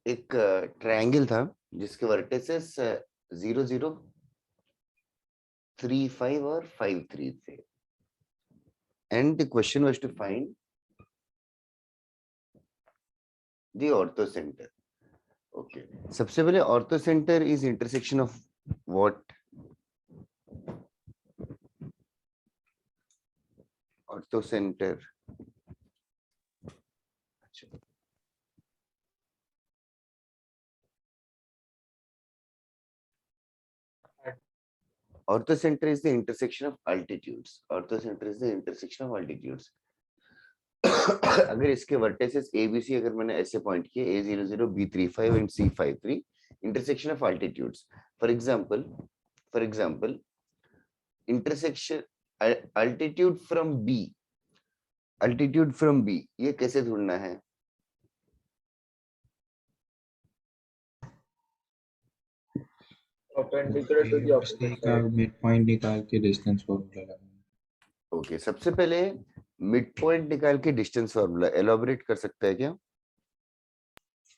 एक ट्रायंगल था जिसके वर्टिसेस 0 0 3 5 और 5 3 थे and the question was to find the orthocentre. Okay, सबसे पहले orthocentre is intersection of what? Orthocentre, ortho center is the intersection of altitudes. Ortho center is the intersection of altitudes. अगर इसके vertices A B C अगर मैंने ऐसे point किए A00 B35 and C53 intersection of altitudes. For example intersection altitude from B ये कैसे ढूंढना है? परपेंडिकुलर टू द ऑपोजिट का साइड. मिड पॉइंट निकाल के डिस्टेंस फॉर्मूला लगाना. ओके, सबसे पहले मिड पॉइंट निकाल के डिस्टेंस फॉर्मूला एलॉबरेट कर सकता है क्या?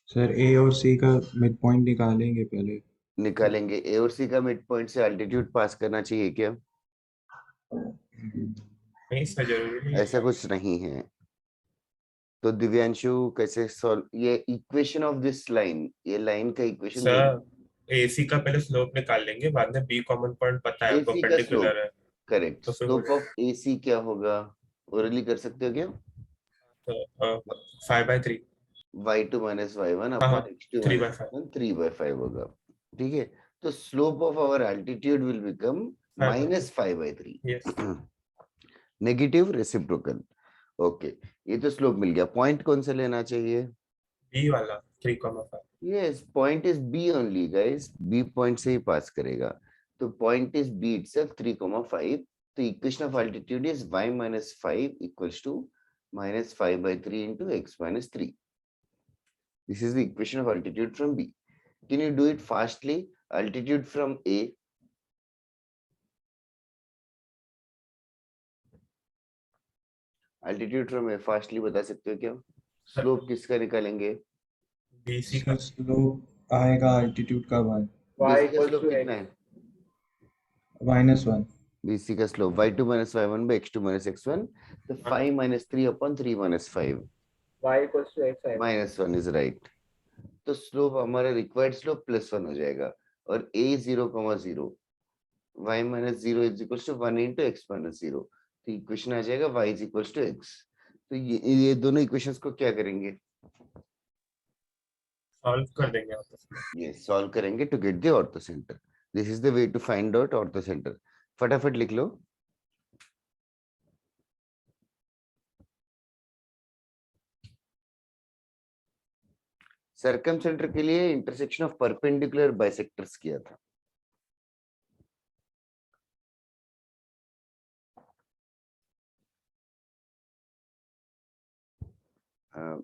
सर ए और सी का मिड पॉइंट निकालेंगे पहले. निकालेंगे. ए और सी का मिड पॉइंट से अल्टीट्यूड पास करना चाहिए क्या? नहीं सर, जरूरी नहीं. ऐसा कुछ नहीं है. तो दिव्यांशु कैसे सॉल्व ये इक्वेशन ऑफ दिस लाइन? ये लाइन का इक्वेशन सर एसी का पहले स्लोप निकाल लेंगे, बाद में बी कॉमन पॉइंट पता है, AC का परपेंडिकुलर है. करेक्ट. तो फिर स्लोप ऑफ AC क्या होगा? ओरली कर सकते हो क्या? तो 5/3. y2 minus y1 हाँ, upon x2 3 by minus 5. 1 3/5 होगा. ठीक है, तो slope of our altitude will become -5/3. Yes. Negative reciprocal. Okay, ये तो स्लोप मिल गया. पॉइंट कौन सा लेना चाहिए? बी वाला 3,5. Yes, point is B only guys. B point से ही पास करेगा. तो पॉइंट इज बी इटसेल्फ 3,5. तो equation of altitude is y minus 5 equals to -5/3 into x minus 3. This is the equation of altitude from B. Can you do it fastly? Altitude from A. Altitude from A fastly बता सकते हो क्या? Slope किसका निकालेंगे? BC का slope आएगा altitude का 1 y BC का equals स्लोप to कितना x. है? -1. BC का slope y2 minus y1 by x2 minus x1. तो 5 minus 3 upon 3 minus 5. y equals to x. -1 is right. तो स्लोप हमारा रिक्वायर्ड स्लोप +1 हो जाएगा. और A 0,0 y minus 0 is equals to 1 into x minus 0. तो equation आ जाएगा y is equals to x. तो ये दोनों इक्वेशंस को क्या करेंगे? सॉल्व कर देंगे आप. ये सॉल्व करेंगे to get the orthocentre. This is the way to find out orthocentre. फटाफट लिख लो. सर्कम सेंटर के लिए इंटरसेक्शन ऑफ परपेंडिकुलर बाइसेक्टर्स किया था.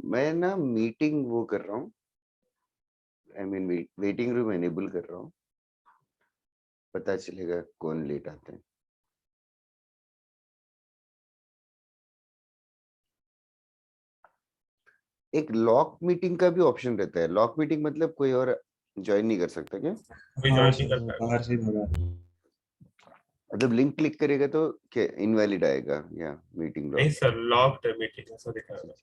मैं ना मीटिंग वो कर रहा हूँ. I mean waiting room enable कर रहा हूँ. पता चलेगा कौन लेट आते हैं. एक लॉक मीटिंग का भी ऑप्शन रहता है. लॉक मीटिंग मतलब कोई और ज्वाइन नहीं कर सकता क्या? कोई ज्वाइन नहीं कर पाएगा. बाहर से भगा. मतलब लिंक क्लिक करेगा तो क्या इनवैलिड आएगा या मीटिंग नहीं लॉक? सर, लॉक्ड है मीटिंग, ऐसा दिखाएगा.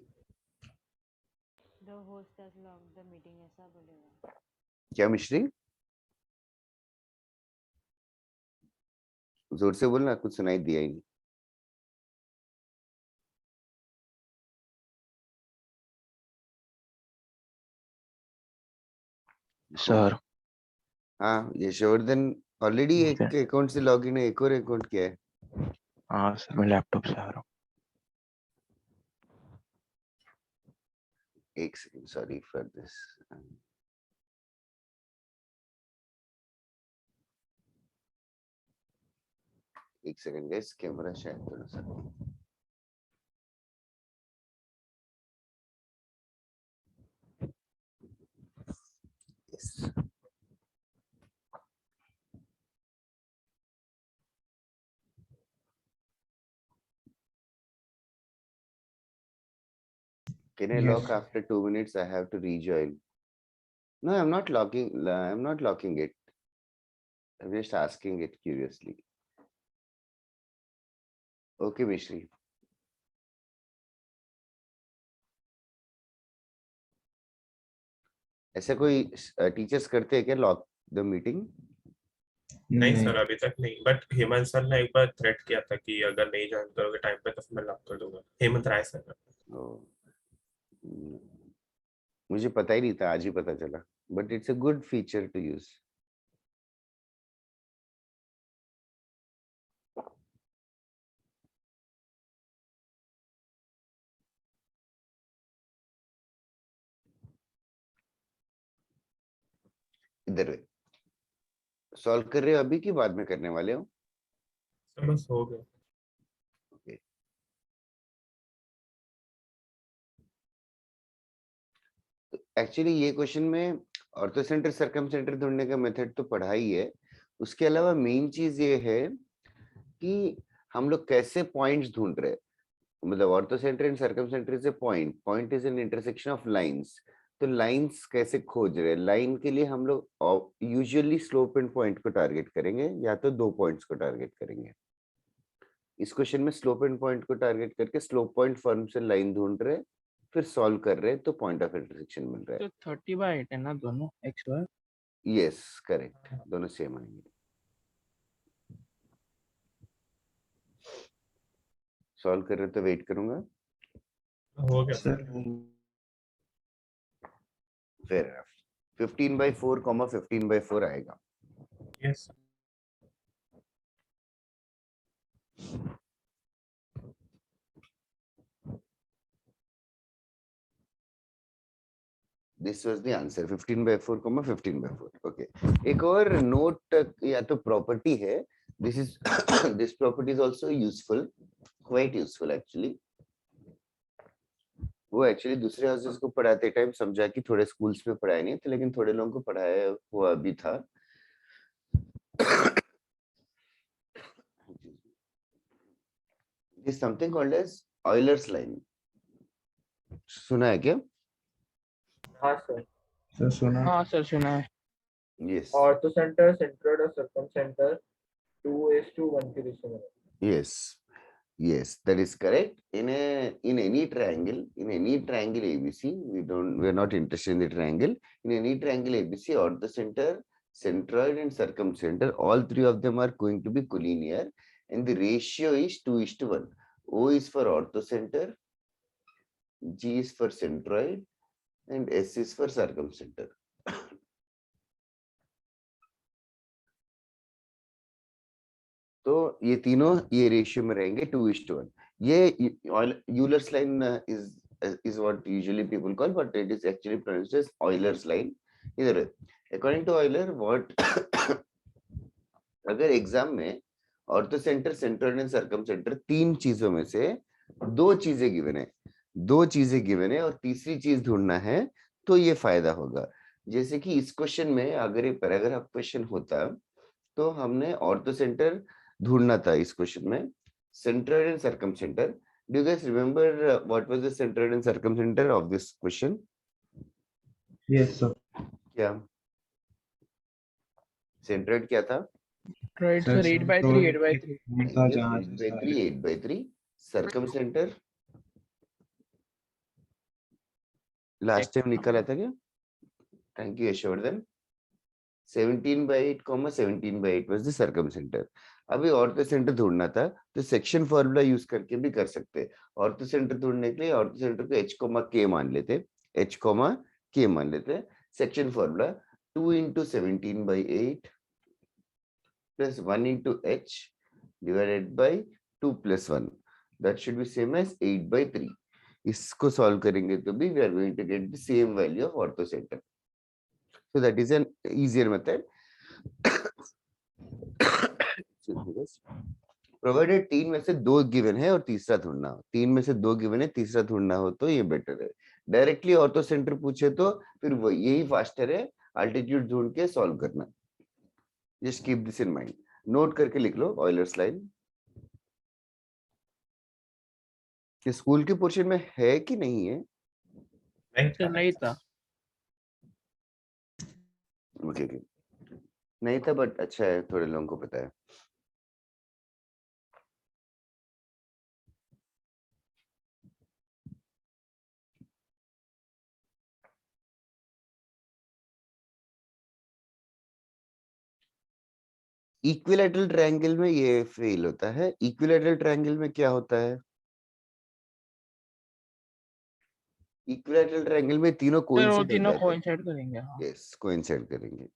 The host has logged the meeting ऐसा बोलेगा. क्या मिश्री? जोर से बोलना, कुछ सुनाई दिया ही नहीं. सर. हाँ, यशवर्धन ऑलरेडी एक अकाउंट से लॉगिन है, एक और अकाउंट क्या है? हाँ सर, मैं लैपटॉप से आ रहा हूँ. एक सेकंड, सॉरी फॉर दिस. एक सेकंड गाइस, कैमरा शायद थोड़ा सा. Yes. Can I Yes. lock after 2 minutes? I have to rejoin. No, I'm not locking. I'm not locking it. I'm just asking it curiously. Okay, Mishri. ऐसा कोई teachers करते हैं क्या lock the meeting? नहीं sir अभी तक नहीं, but Hemant sir ने एक बार थ्रेट किया था कि अगर नहीं ज्वाइन करोगे टाइम पे तो फिर मैं लॉक कर दूंगा। हेमंत राय सर। मुझे पता ही नहीं था, आज ही पता चला, but it's a good feature to use. इधर सॉल्व कर रहे हो अभी कि बाद में करने वाले हो? सर बस हो गया। एक्चुअली ये क्वेश्चन में ऑर्थो सेंटर सर्कम सेंटर ढूंढने का मेथड तो पढ़ा ही है, उसके अलावा मेन चीज ये है कि हम लोग कैसे पॉइंट्स ढूंढ रहे हैं। मतलब ortho centre and circum centre is a point is an intersection of lines. तो लाइंस कैसे खोज रहे हैं? लाइन के लिए हम लोग यूजुअली स्लोप एंड पॉइंट को टारगेट करेंगे या तो 2 पॉइंट्स को टारगेट करेंगे। इस क्वेश्चन में स्लोप एंड पॉइंट को टारगेट करके स्लोप पॉइंट फॉर्म से लाइन ढूंढ रहे हैं, फिर सॉल्व कर रहे हैं तो पॉइंट ऑफ इंटरसेक्शन मिल रहा है। तो 30/8 है ना दोनों x y? यस करेक्ट, दोनों सेम आएंगे। सॉल्व कर रहे तो वेट करूंगा। हो गया सर फेयर एनफ। 15/4 15/4 आएगा। Yes this was the answer 15/4 15/4। Okay, एक और नोट या तो प्रॉपर्टी है, this is this property is also useful, quite useful actually. वो एक्चुअली दूसरे हाउसेस को पढ़ाते टाइम समझा कि थोड़े स्कूल्स में पढ़ाया नहीं था, लेकिन थोड़े लोगों को पढ़ाया हुआ भी था। Is something called as Euler's line. सुना है क्या? हाँ सर। सर सुना। हाँ सर सुना है। यस ऑर्थो सेंटर, सेंट्रोइड और सर्कम सेंटर 2:1 की रेशियो में। yes yes that is correct. In any triangle, ABC, we are not interested in the triangle. In any triangle ABC, ortho center, centroid and circumcenter, all three of them are going to be collinear and the ratio is 2:1. O is for ortho center, G is for centroid and S is for circumcenter. तो ये तीनों ये ratio में रहेंगे 2:1। ये Euler's line is what usually people call, but it is actually pronounced as Euler's line. इधर according to Euler, what अगर exam में ऑर्थो सेंटर, सेंट्रोइड एंड सर्कमसेंटर तीन चीजों में से दो चीजें गिवन है और तीसरी चीज ढूंढना है तो ये फायदा होगा। जैसे कि इस क्वेश्चन में अगर ये पैराग्राफ क्वेश्चन होता तो हमने ऑर्थो सेंटर ढूंढना था इस क्वेश्चन में, centroid and circumcentre. Do you guys remember what was the centroid and circumcentre of this question? Yes sir. क्या सेंट्रोइड क्या था? राइट सर 8/3 8/3 था जहां 8/3 सर्कमसेंटर लास्ट टाइम निकाला था क्या? Thank you Yashvardhan. 17/8 17/8 was the circumcentre. अभी ऑर्थो सेंटर ढूंढना था तो सेक्शन फॉर्मूला यूज करके भी कर सकते हैं। ऑर्थो सेंटर ढूंढने के लिए ऑर्थो सेंटर को h, k मान लेते, h, k मान लेते। Section formula 2 × 17/8 plus 1 × h divided by 2 + 1, that should be same as 8/3। इसको सॉल्व करेंगे तो भी we are going to get the same value of ortho center. So that is an easier method. Provided तीन में से दो गिवन है और तीसरा ढूंढना हो, तीन में से दो गिवन है तीसरा ढूंढना हो तो ये बेटर है। डायरेक्टली ऑर्थो सेंटर पूछे तो फिर वो यही फास्टर है, अल्टीट्यूड ढूंढ के सॉल्व करना। Just keep this in mind. Note करके लिख लो ऑयलर्स लाइन। स्कूल के पोर्शन में है कि नहीं है? नहीं सर था। नहीं था। ओके ओके, नहीं था बट अच्छा है, थोड़े लोगों को पता है। इक्विलैटरल ट्रायंगल में ये फेल होता है। इक्विलैटरल ट्रायंगल में क्या होता है? इक्विलैटरल ट्रायंगल में तीनों सर वो कोइंसाइड हो तीनों जाते हैं। कोइंसाइड करेंगे, हाँ। यस, कोइंसाइड करेंगे।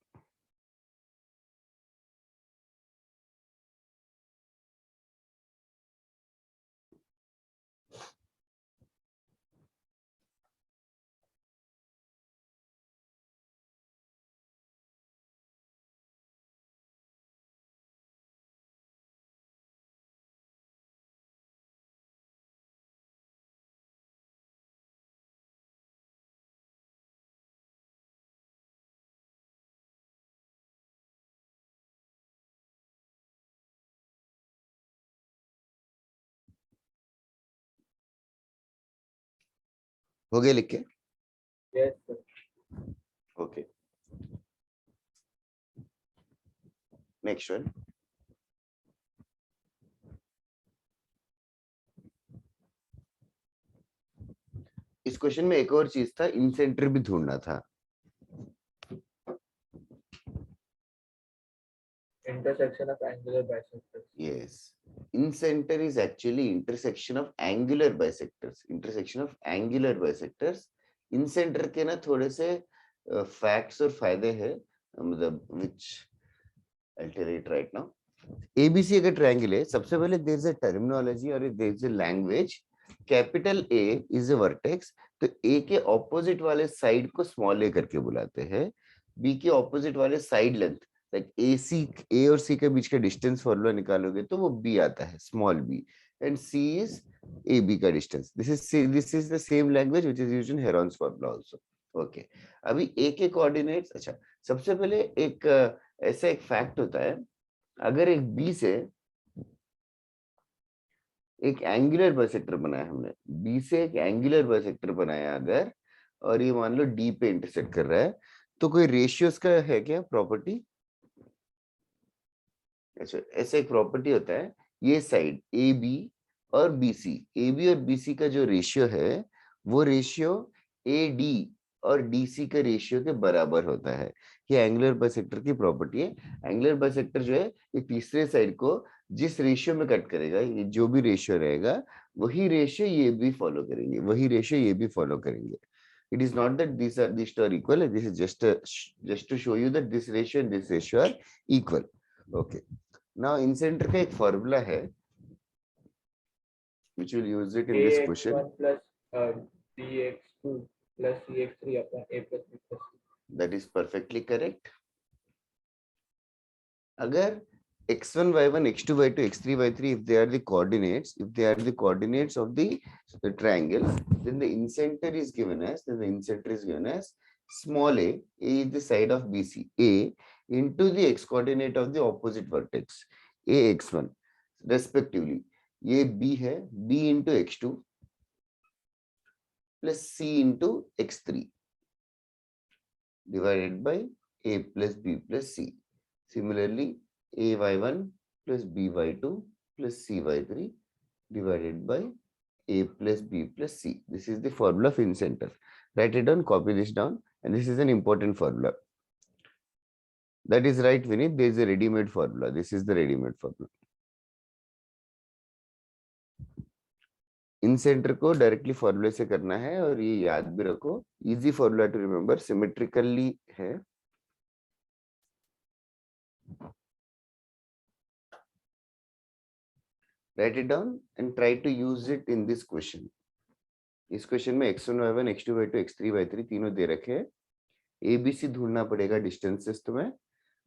हो गया लिख के? Yes, sir. Okay, next one. इस क्वेश्चन में एक और चीज था, इंसेंटर भी ढूंढना था। Intersection of angular bisectors. Yes, incenter is actually intersection of angular bisectors. Intersection of angular bisectors. Incenter के ना थोड़े से facts और फायदे हैं, मतलब which I'll tell it right now. ABC अगर ट्रायंगल है, सबसे पहले there is a terminology और there is a language. Capital A is a vertex, तो A के ऑपोजिट वाले साइड को स्मॉल a करके बुलाते हैं। B के ऑपोजिट वाले साइड लेंथ, लाइक A और C के बीच का डिस्टेंस फॉर्मूला निकालोगे तो वो B आता है, small b, and C is AB का distance. This is the same language which is used in Heron's formula also. Okay, अभी A के कोऑर्डिनेट्स, अच्छा सबसे पहले एक ऐसा एक फैक्ट होता है, अगर एक बी से एक एंगुलर बाइसेक्टर बनाया हमने, बी से एक एंगुलर बाइसेक्टर बनाया अगर, और ये मान लो डी पे इंटरसेक्ट कर रहा है, तो कोई रेशियोस का है क्या प्रॉपर्टी? अच्छा, ऐसा एक प्रॉपर्टी होता है, ये साइड ए बी और बी सी, ए बी और बी सी का जो रेशियो है वो रेशियो ए डी और डी सी के रेशियो के बराबर होता है। ये एंगुलर बाइसेक्टर की प्रॉपर्टी है। एंगुलर बाइसेक्टर जो है ये तीसरे साइड को जिस रेशियो में कट करेगा, ये जो भी रेशियो रहेगा वही रेशियो ये भी फॉलो करेंगे, वही रेशियो ये भी फॉलो करेंगे। It is not that these two are equal. This is just to show you that this ratio and this ratio are equal. Okay. Now incenter का एक फॉर्मूला है which will use it in this question. AX1 plus BX2 plus CX3 upon A plus B plus C. That is perfectly correct. अगर x1 y1 x2 y2 x3 y3 if they are the coordinates, if they are the coordinates of the triangle, then the incenter is given as small a is the side of BC, a into the x coordinate of the opposite vertex, a x1 respectively. ये b है, b into x2 plus c into x3 divided by a plus b plus c. Similarly, ay1 plus by2 plus cy3 divided by a plus b plus c. This is the formula of incenter. Write it down, copy this down, and this is an important formula. That is right, Vinit. There is a ready-made formula. This is the ready-made formula. incenter को directly फॉर्मूले से करना है, और ये याद भी रखो, easy formula to remember, symmetrically है। Write it down and try to use it in this question. इस क्वेश्चन में x1 y1 x2 y2 x3 y3 तीनों दे रखे हैं, ABC ढूंढना पड़ेगा डिस्टेंसेस तुम्हें,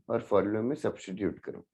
और फॉर्मूले में सब्स्टिट्यूट करो।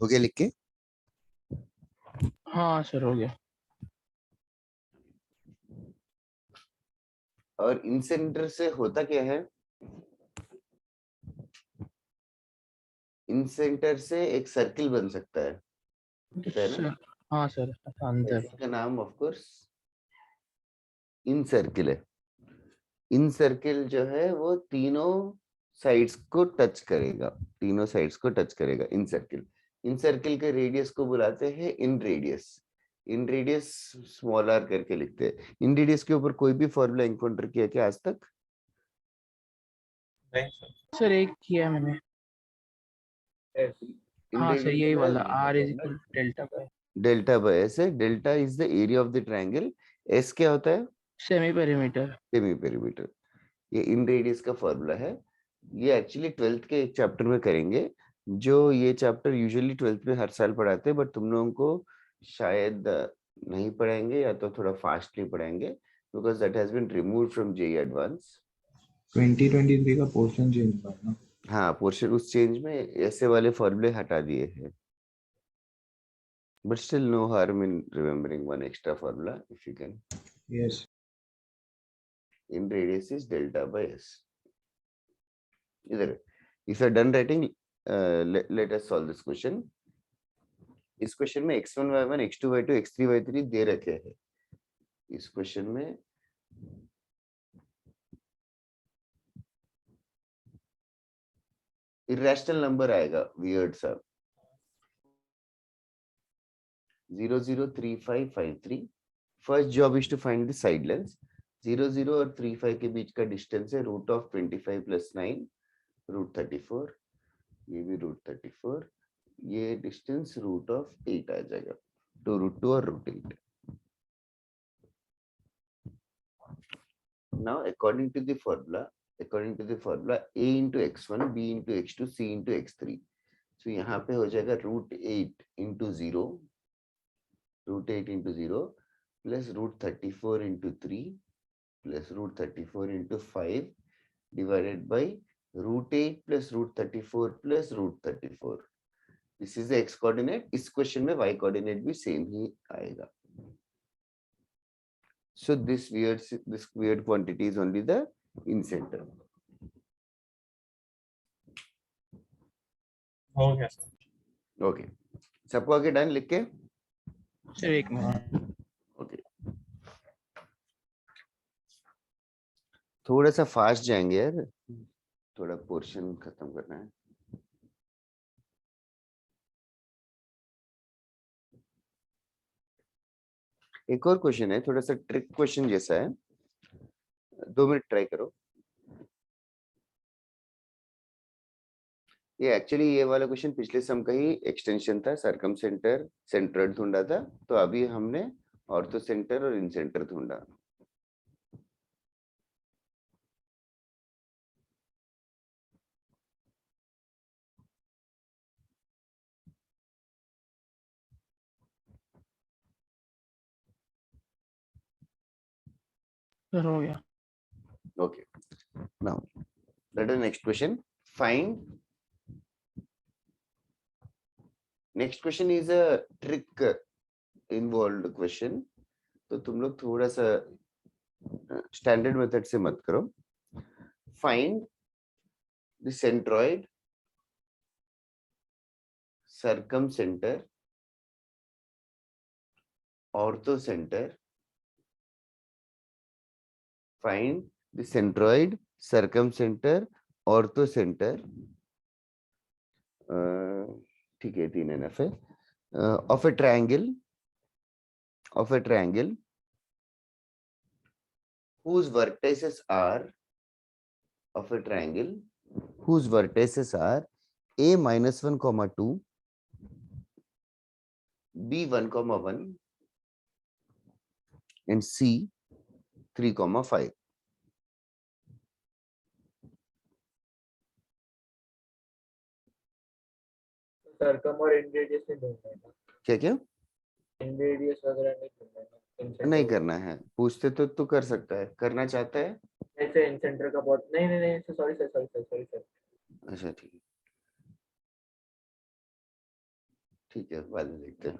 हो गया लिख के? हाँ सर हो गया। और इन सेंटर से होता क्या है, इन सेंटर से एक सर्किल बन सकता है, पता है ना? सर हाँ सर अंदर। सर्किल का नाम ऑफ कोर्स इन सर्किल है। इन सर्किल जो है वो तीनों साइड्स को टच करेगा, तीनों साइड्स को टच करेगा इन सर्किल। इन सर्किल के रेडियस को बुलाते हैं inradius. Inradius small r करके लिखते हैं। इन रेडियस के ऊपर कोई भी फॉर्मूला एनकाउंटर किया क्या आज तक? नहीं सर। सर एक किया मैंने। Yes. इन हाँ सर यही रेडियस वाला r is equal delta by delta by s है। Delta is the area of the triangle, s क्या होता है? Semi perimeter. Semi perimeter. ये इन रेडियस का फॉर्मूला है। ये एक्चुअली 12th के एक चैप्टर में करेंगे, जो ये चैप्टर यूजुअली 12th में हर साल पढ़ाते हैं, बट तुम लोगों को शायद नहीं पढ़ाएंगे या तो थोड़ा फास्टली पढ़ाएंगे, because that has been removed from JEE advance. 2023 का पोर्शन चेंज हुआ है ना? हाँ, पोर्शन उस चेंज में ऐसे वाले फॉर्मूले हटा दिए हैं, but still no harm in remembering one extra formula if you can. Yes. In radius is delta by s. Either if you are done writing, let us solve this question. इस question में x1 y1 x2 y2 x3 y3 दे रखे हैं। इस question में irrational number आएगा, weird सा। 0 0 3 5 5 3। First job is to find the side lengths. 0 0 और 3 5 के बीच का डिस्टेंस है रूट ऑफ 25 प्लस 9 रूट 34। ये भी रूट 34। ये डिस्टेंस रूट ऑफ 8 आ जाएगा, तो रूट 2 और root 8। Now according to the formula a into x1 b into x2 c into x3, so यहाँ पे हो जाएगा root 8 into 0 plus root 34 into 3 plus root 34 into 5 divided by root 8 plus root 34 plus root 34. This is the x coordinate. इस question में y coordinate भी same ही आएगा. So this weird quantity is only the in center. हो गया sir. Okay. सबको आगे done लिख के? सर एक मिनट। Okay. थोड़ा सा फास्ट जाएंगे यार, थोड़ा पोर्शन खत्म करना है। एक और क्वेश्चन है, थोड़ा सा ट्रिक क्वेश्चन जैसा है, 2 मिनट ट्राई करो। ये एक्चुअली ये वाला क्वेश्चन पिछले सम का ही एक्सटेंशन था। सरकम सेंटर सेंट्रोइड ढूंढा था, तो अभी हमने ऑर्थो सेंटर और इन सेंटर ढूंढा। सर हो गया। Okay. Now, let us next question. Find. Next question is a trick involved question. तो तुम लोग थोड़ा सा स्टैंडर्ड मेथड से मत करो। Find the centroid, circumcenter, orthocenter. Find the centroid, circumcenter, orthocenter. ठीक है, 3 NF है। Of a triangle whose vertices are a minus 1 comma 2, b 1 comma 1 and c 3 comma 5. सरकम और इन रेडियस नहीं ढूंढना है, क्या क्या इन रेडियस वगैरह नहीं ढूंढना है, इन नहीं सेंटर करना है? पूछते तो तू कर सकता है, करना चाहता है? ऐसे इन सेंटर का बहुत नहीं नहीं नहीं सॉरी सर अच्छा ठीक है। ठीक है, बाद में देखते हैं।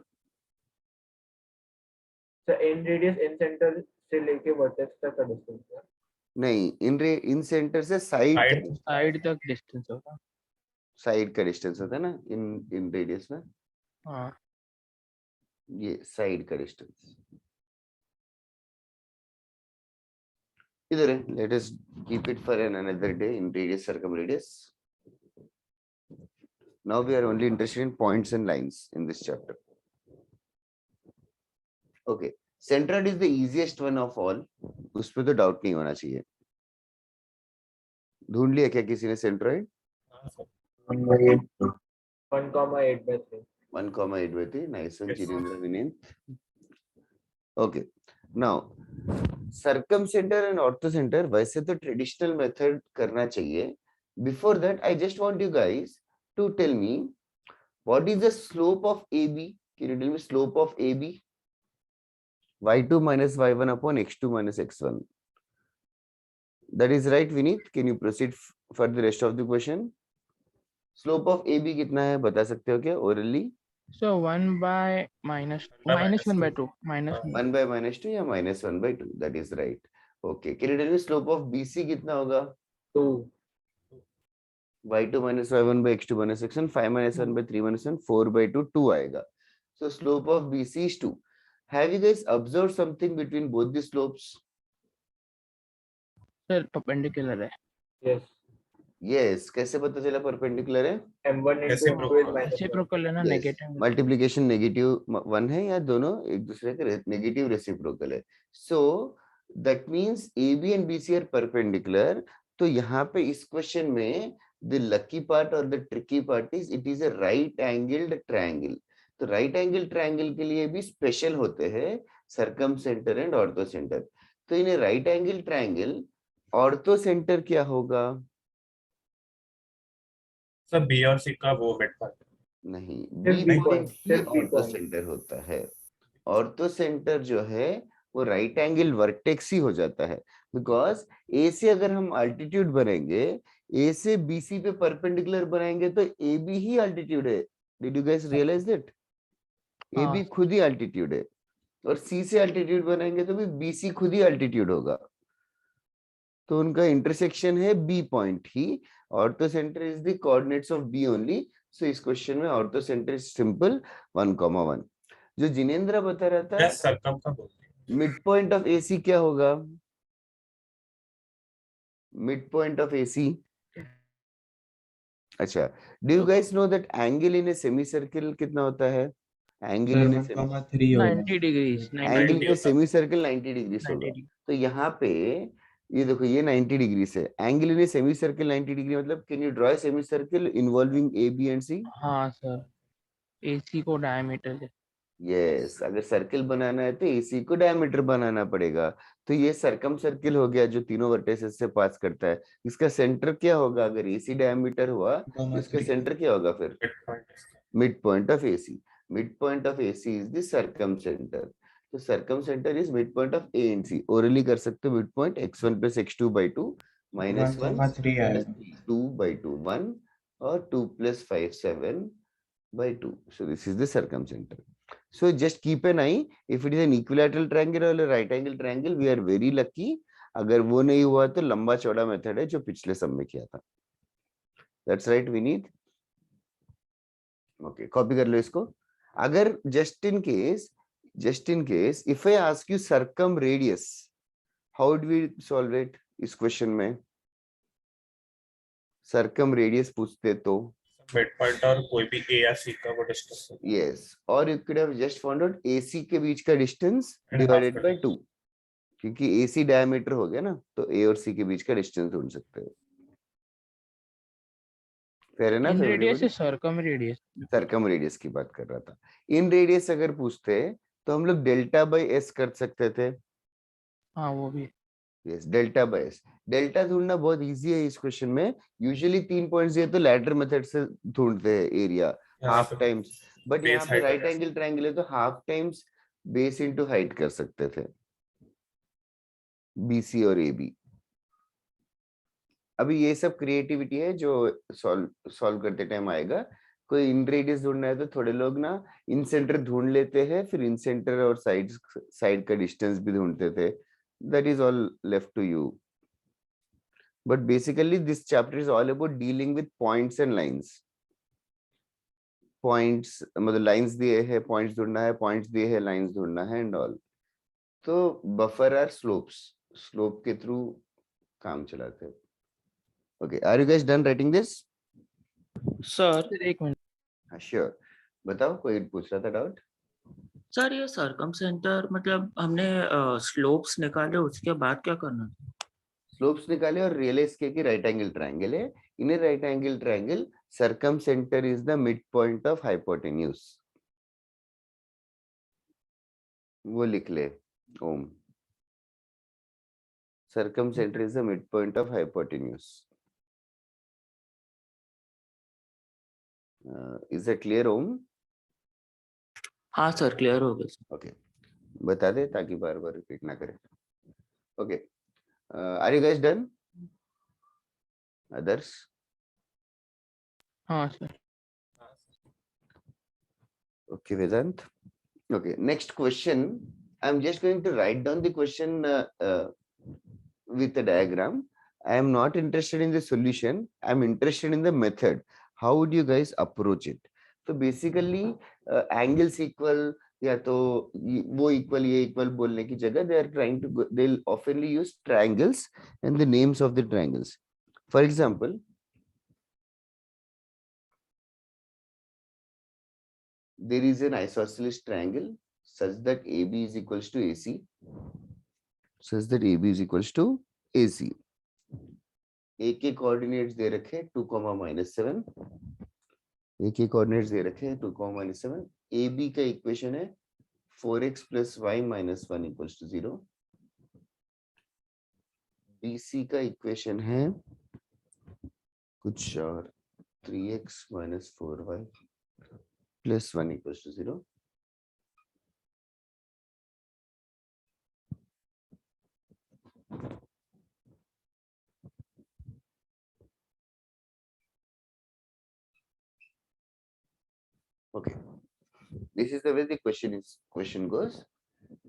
Sir and radius in centre से लेके वर्टेक्स तक का डिस्टेंस है। नहीं, इन सेंटर से साइड Side- साइड तक डिस्टेंस होगा। साइड का डिस्टेंस होता है ना इन रेडियस में, हाँ ये साइड का डिस्टेंस इधर है। Let us keep it for an another day in radius circum radius. Now we are only interested in points and lines in this chapter. Okay, centroid is the easiest one of all. उसपे तो doubt नहीं होना चाहिए. ढूंढ लिया क्या किसी ने centroid? 1,8/3. 1,8/3. Nice one, Yes. Chirindra Vinith. Okay, now circumcenter and orthocenter वैसे तो traditional method करना चाहिए. Before that, I just want you guys to tell me what is the slope of AB. Can you tell me slope of AB? y2 minus y1 upon x2 minus x1. That is right, Vineet. Can you proceed for the rest of the question? Slope of AB कितना है बता सकते हो क्या orally? so 1 by minus by minus 1 by -2. 2 minus हाँ. 1 1 by -2 या -1 by 2? That is right. Okay. Can you tell me slope of BC कितना होगा? 2. y2 minus y1 by x2 minus x1. 5 minus 1 by 3 minus 1. 4 by 2. 2 आएगा. So slope of BC is 2. Have you guys observed something between both the slopes? Sir perpendicular है। Yes. Yes. कैसे पता चला perpendicular है? M1 into M2 is Reciprocal. -1. Reciprocal है ना, Yes. Negative. Multiplication negative 1 है या दोनों एक दूसरे के नेगेटिव रेसिप्रोकल है. So that means AB and BC are perpendicular. तो यहाँ पे इस क्वेश्चन में द लकी पार्ट और the tricky part is it is a right angled triangle. तो राइट एंगल ट्रायंगल के लिए भी स्पेशल होते हैं circumcentre and orthocentre. तो in right angle triangle orthocentre क्या होगा? सर B और C का वो मिड पॉइंट. नहीं, सिर्फ बी B पॉइंट point, ही सिर्फ B ऑर्थो point. सेंटर होता है. ऑर्थो सेंटर जो है वो राइट एंगल वर्टेक्स ही हो जाता है. बिकॉज ए से अगर हम अल्टीट्यूड बनाएंगे, ए से बीसी पे परपेंडिकुलर बनाएंगे तो ए बी ही अल्टीट्यूड है. Did you guys realize that? A B हाँ। खुद ही अल्टीट्यूड है. और सी से अल्टीट्यूड बनाएंगे तो भी बीसी खुद ही अल्टीट्यूड होगा. तो उनका इंटरसेक्शन है बी पॉइंट ही. Orthocentre is the coordinates of B only. So इस क्वेश्चन में ऑर्थो सेंटर इज सिंपल 1,1. जो जिनेंद्र बता रहा था यस सर्कम का बोलते हैं. मिड पॉइंट ऑफ एसी क्या होगा? Mid point of AC. अच्छा, do you guys know that angle in a semi circle कितना होता है? एंगल सर इन ए 1,3 होगा। 90 degrees. Angle in a semi circle 90 degree 90 होगा. डिग्री। तो यहाँ पे ये देखो ये 90 डिग्री से angle in a semi circle 90 degree. मतलब can you draw a semi circle involving A B and C? हाँ सर, AC को डायमीटर। यस, अगर सर्किल बनाना है तो एसी को डायमीटर बनाना पड़ेगा. तो ये सर्कम सर्किल हो गया जो तीनों वर्टेसेस से पास करता है. इसका सेंटर क्या होगा? अगर एसी डायमीटर हुआ तो इसका 1,3 सेंटर क्या होगा फिर? Mid point. Mid point of AC. Mid point of AC is the circumcentre. तो circumcentre is mid point of A and C. Orally कर सकते हो mid point x1 plus x2 by 2 minus 1 1,3 plus आएगा। 2 by 2 1 और 2 plus 5 7 by 2. So this is the circum center. So just keep an eye. If it is an equilateral triangle or a right angle triangle, we are very lucky. अगर वो नहीं हुआ तो लंबा चौड़ा method है जो पिछले सब में किया था. That's right, Vineet. Okay, copy कर लो इसको. अगर just in case, if I ask you circum radius, how do we solve it? इस क्वेश्चन में circum radius पूछते तो मिड पॉइंट और कोई भी A या C का वो distance. yes, or you could have just found out AC के बीच का distance And divided half by 2. क्योंकि AC डायमीटर हो गया ना, तो A और C के बीच का डिस्टेंस ढूंढ सकते हो. Fair enough. इन रेडियस से सर्कम रेडियस। सर्कम रेडियस की बात कर रहा था. इन रेडियस अगर पूछते तो हम लोग डेल्टा बाय एस कर सकते थे. हाँ वो भी। Yes, delta by S. Delta ढूंढना बहुत इजी है इस क्वेश्चन में. यूजुअली 3 पॉइंट्स दिए तो लैडर मेथड से ढूंढते हैं एरिया हाफ टाइम्स. बट यहाँ पे राइट एंगल ट्रायंगल है तो half times base into height कर सकते थे बीसी और एबी. अभी ये सब क्रिएटिविटी है जो सॉल्व करते टाइम आएगा. कोई इन रेडियस ढूंढना है तो थोड़े लोग ना इन सेंटर ढूंढ लेते हैं, फिर इन सेंटर और साइड का डिस्टेंस भी ढूंढते थे. That is all left to you. But basically this chapter is all about dealing with points and lines. Points मतलब लाइंस दिए हैं, पॉइंट्स ढूंढना है, पॉइंट्स दिए हैं, लाइंस ढूंढना है एंड ऑल. तो बफर आर स्लोप्स, स्लोप के थ्रू काम चलाते हैं. Okay, are you guys done writing this? Sir sir एक मिनट. हाँ श्योर, बताओ, कोई पूछ रहा था डाउट? सर ये सरकम सेंटर मतलब हमने स्लोप्स निकाले उसके बाद क्या करना? स्लोप्स निकाले और रियलाइज किया कि राइट एंगल ट्रायंगल है. In a right angle triangle circumcentre is the mid point of hypotenuse. वो लिख ले Om. Circumcentre is the mid point of hypotenuse. Is it clear Om? हाँ सर क्लियर हो गया सर. ओके, बता दे ताकि बार बार repeat ना करें. Okay, are you guys done? Others? हाँ sir. Okay, Vedant. Okay, next question. I'm just going to write down the question with a diagram. I am not interested in the solution. I'm interested in the method. How would you guys approach it? So basically, angles equal या तो वो equal ये equal बोलने की जगह they are trying to they'll oftenly use triangles and the names of the triangles. For example, there is an isosceles triangle such that AB is equals to AC, such that AB is equals to AC. A के coordinates दे रखे 2, -7. A के coordinates दे रखे 2, -7. AB का equation है 4x + y - 1 = 0. BC का equation है कुछ और 3x - 4y + 1 = 0. Okay, this is the way the question goes.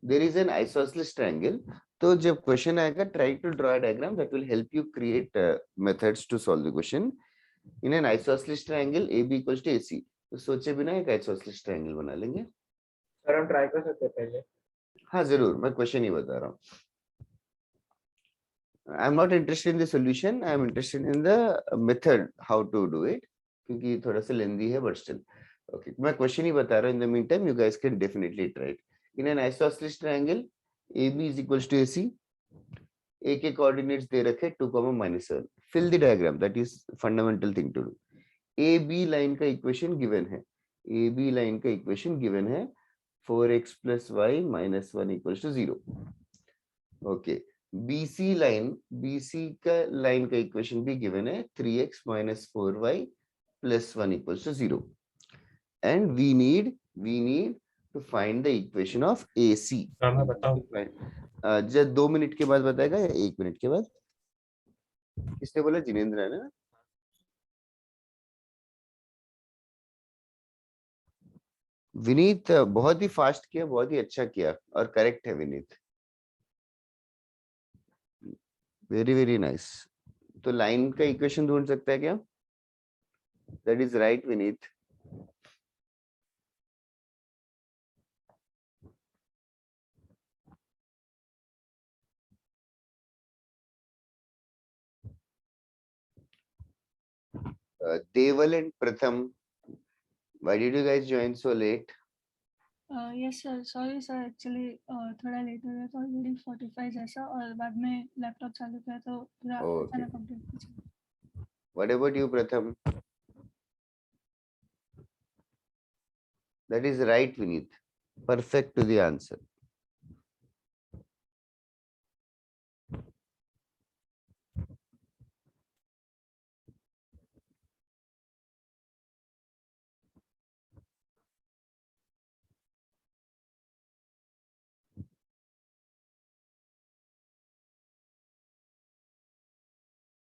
There is an isosceles triangle. तो जब क्वेश्चन आएगा, try to draw a diagram that will help you create methods to solve the question. In an isosceles triangle, AB equals to AC. तो सोचे बिना एक isosceles triangle बना लेंगे. Sir हम ट्राई कर सकते हैं पहले. हाँ जरूर, मैं क्वेश्चन ही बता रहा हूँ. I am not interested in the solution. I am interested in the method how to do it. क्योंकि थोड़ा सा लेंदी है, but still. Okay, मैं क्वेश्चन ही बता रहा हूँ. In the meantime, you guys can definitely try it. In an isosceles triangle, AB is equals to AC. A के coordinates दे रखे 2, -7. Fill the diagram. That is fundamental thing to do. AB line का equation given है. AB line का equation given है 4x + y - 1 = 0. Okay. BC का line का equation भी given है 3x - 4y + 1 = 0. And we need to find the equation of AC. हाँ मैं बताऊँ. जब 2 मिनट के बाद बताएगा या 1 मिनट के बाद? किसने बोला? जिनेंद्र है ना? विनीत बहुत ही फास्ट किया, बहुत ही अच्छा किया और करेक्ट है विनीत. Very very nice. तो लाइन का इक्वेशन ढूंढ सकता है क्या? That is right Vineet. Deval and Pratham, why did you guys join so late? Yes sir, sorry sir, actually थोड़ा लेट हो गया था, ऑलरेडी 45 जैसा, और बाद में लैपटॉप चालू किया तो पूरा Okay. अचानक update. What about you, Pratham? That is right, Vineet. Perfect to the answer.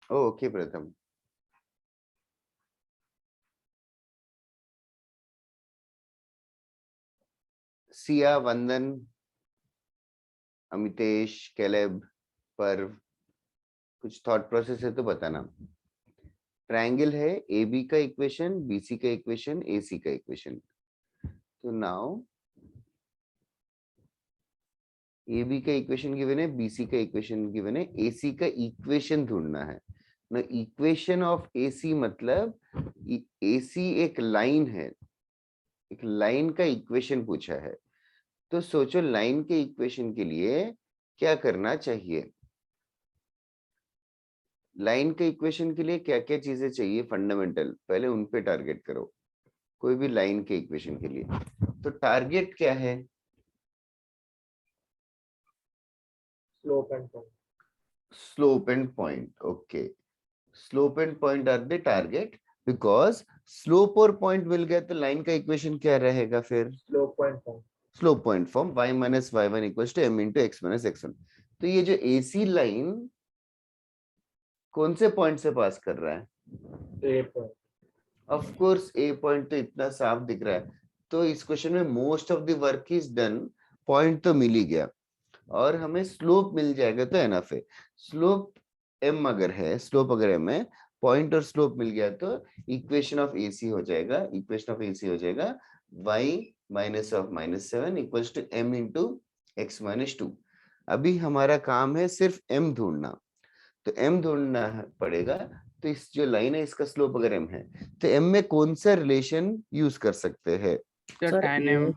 Oh, okay, Pratham. Siya, वंदन, अमितेश, कैलेब, पर्व, कुछ थॉट प्रोसेस है तो बताना। ट्रायंगल है ए बी का इक्वेशन, बी सी का इक्वेशन, ए सी का इक्वेशन। तो नाउ ए बी का इक्वेशन गिवन है, बी सी का इक्वेशन गिवन है, ए सी का इक्वेशन ढूंढना है ना। इक्वेशन ऑफ ए सी मतलब ए सी एक लाइन है, एक लाइन का इक्वेशन पूछा है। तो सोचो लाइन के इक्वेशन के लिए क्या करना चाहिए। लाइन के इक्वेशन के लिए क्या क्या चीजें चाहिए फंडामेंटल, पहले उन पे टारगेट करो। कोई भी लाइन के इक्वेशन के लिए तो टारगेट क्या है? Slope and point. Slope and point. Okay, slope and point are the target, because slope और पॉइंट मिल गया तो लाइन का इक्वेशन क्या रहेगा फिर? Slope point form. Slope point form y minus y1 equals to m into x minus x1। तो ये जो AC लाइन कौन से पॉइंट से पास कर रहा है? A point. Of course A point तो इतना साफ दिख रहा है। तो इस क्वेश्चन में most of the work is done, point तो मिल ही गया और हमें स्लोप मिल जाएगा तो एनफ है। स्लोप m अगर है, स्लोप अगर m है, पॉइंट और स्लोप मिल गया तो इक्वेशन ऑफ AC हो जाएगा, इक्वेशन ऑफ AC हो जाएगा y minus of -7 equals to m into x minus 2। अभी हमारा काम है सिर्फ m ढूंढना, तो m ढूंढना पड़ेगा। तो इस जो लाइन है इसका स्लोप अगर m है तो m में कौन सा रिलेशन यूज कर सकते हैं? Sir tan m।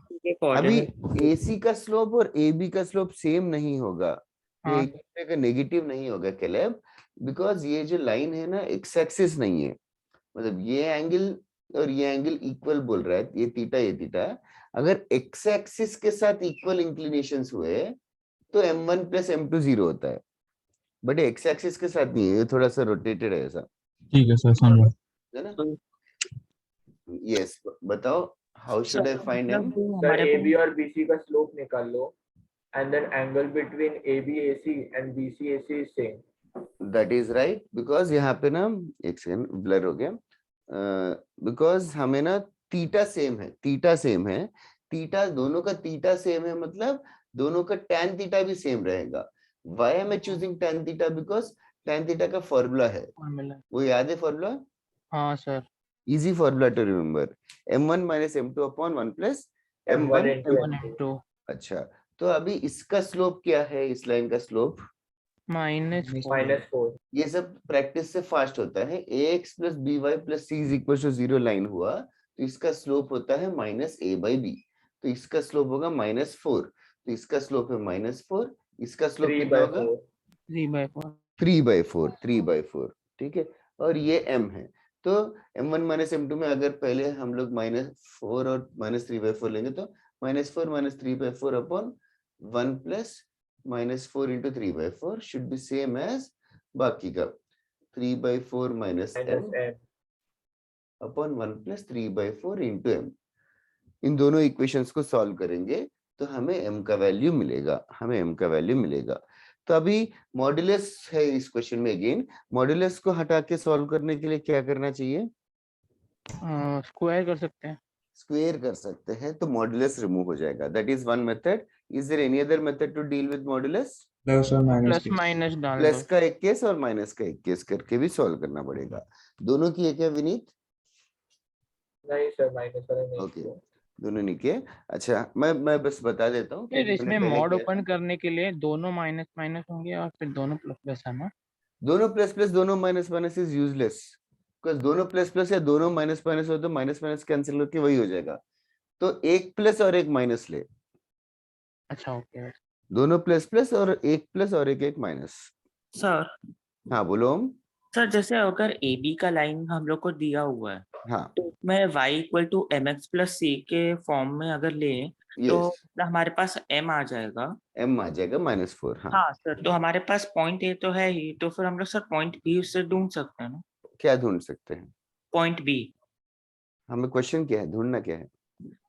अभी AC का स्लोप और AB का स्लोप सेम नहीं होगा, ये हाँ। एक दूसरे का नेगेटिव नहीं होगा कैलेब, बिकॉज ये जो लाइन है ना एक्स एक्सिस नहीं है, मतलब ये एंगल और ये एंगल इक्वल बोल रहा है, ये थीटा ये थीटा। अगर एक्स एक्सिस के साथ इक्वल इंक्लिनेशंस हुए तो m1 प्लस m2 0 होता है, बट एक्स एक्सिस के साथ नहीं है, ये थोड़ा सा रोटेटेड है ऐसा, ठीक है सर, समझा। है ना? यस, बताओ how should I find m? Sir A B और बी सी का स्लोप निकाल लो and then angle between A B A C and B C A C is same. That is right, because यहाँ पे ना एक second blur हो गया, बिकॉज हमें ना थीटा सेम है, थीटा सेम है, थीटा दोनों का थीटा सेम है, मतलब दोनों का tan थीटा भी सेम रहेगा। Why am I choosing tan theta? Because tan theta का फॉर्मूला है, वो याद है फॉर्मूला? हाँ sir. Easy formula to remember, m1 minus m2 upon 1 plus m1 m1 into m2 अच्छा, तो अभी इसका स्लोप क्या है, इस लाइन का स्लोप? -4। ये सब प्रैक्टिस से फास्ट होता है। ax plus by plus c is equal to 0 line हुआ तो इसका स्लोप होता है माइनस a बाई बी, तो इसका स्लोप होगा -4, तो इसका स्लोप है -4, इसका स्लोप कितना होगा? 3/4। 3/4, 3/4, ठीक है। और ये m है, तो m1 माइनस m2 में अगर पहले हम लोग -4 और -3/4 लेंगे तो -4 minus 3/4 upon 1 plus -4 into 3/4 should be same as बाकी का 3/4 minus m upon 1 plus 3/4 into m। इन दोनों इक्वेशंस को सॉल्व करेंगे तो हमें m का वैल्यू मिलेगा, हमें m का वैल्यू मिलेगा। तो अभी मॉड्यूलस है इस क्वेश्चन में, अगेन मॉड्यूलस को हटा के सॉल्व करने के लिए क्या करना चाहिए? स्क्वायर कर सकते हैं। स्क्वायर कर सकते हैं तो मॉड्यूलस रिमूव हो जाएगा, that is one method. Is there any other method to deal with modulus? Plus और माइनस प्लस माइनस डाल दो। प्लस का एक केस और माइनस का एक केस करके भी सॉल्व करना पड़ेगा। दोनों की है क्या विनीत? नहीं सर, माइनस वाला नहीं ओके, किया। दोनों नहीं किए। अच्छा, मैं बस बता देता हूँ फिर इसमें मॉड ओपन करने के लिए दोनों माइनस माइनस होंगे और फिर दोनों प्लस प्लस है ना? दोनों प्लस प्लस दोनों minus minus is useless, because दोनों प्लस प्लस या दोनों माइनस माइनस हो तो माइनस माइनस कैंसिल होके वही हो जाएगा। तो एक प्लस और एक माइनस ले, अच्छा ओके। दोनों प्लस प्लस और एक प्लस और एक माइनस। सर हाँ बोलो। सर जैसे अगर ए बी का लाइन हम लोग को दिया हुआ है हाँ तो मैं y equal to mx plus c के फॉर्म में अगर ले तो यस, हमारे पास m आ जाएगा। m आ जाएगा -4। हाँ हाँ सर, तो हमारे पास पॉइंट ए तो है ही, तो फिर हम लोग सर पॉइंट बी उससे ढूंढ सकते हैं ना? क्या ढूंढ सकते हैं? Point B. हमें क्वेश्चन क्या है, ढूंढना क्या है?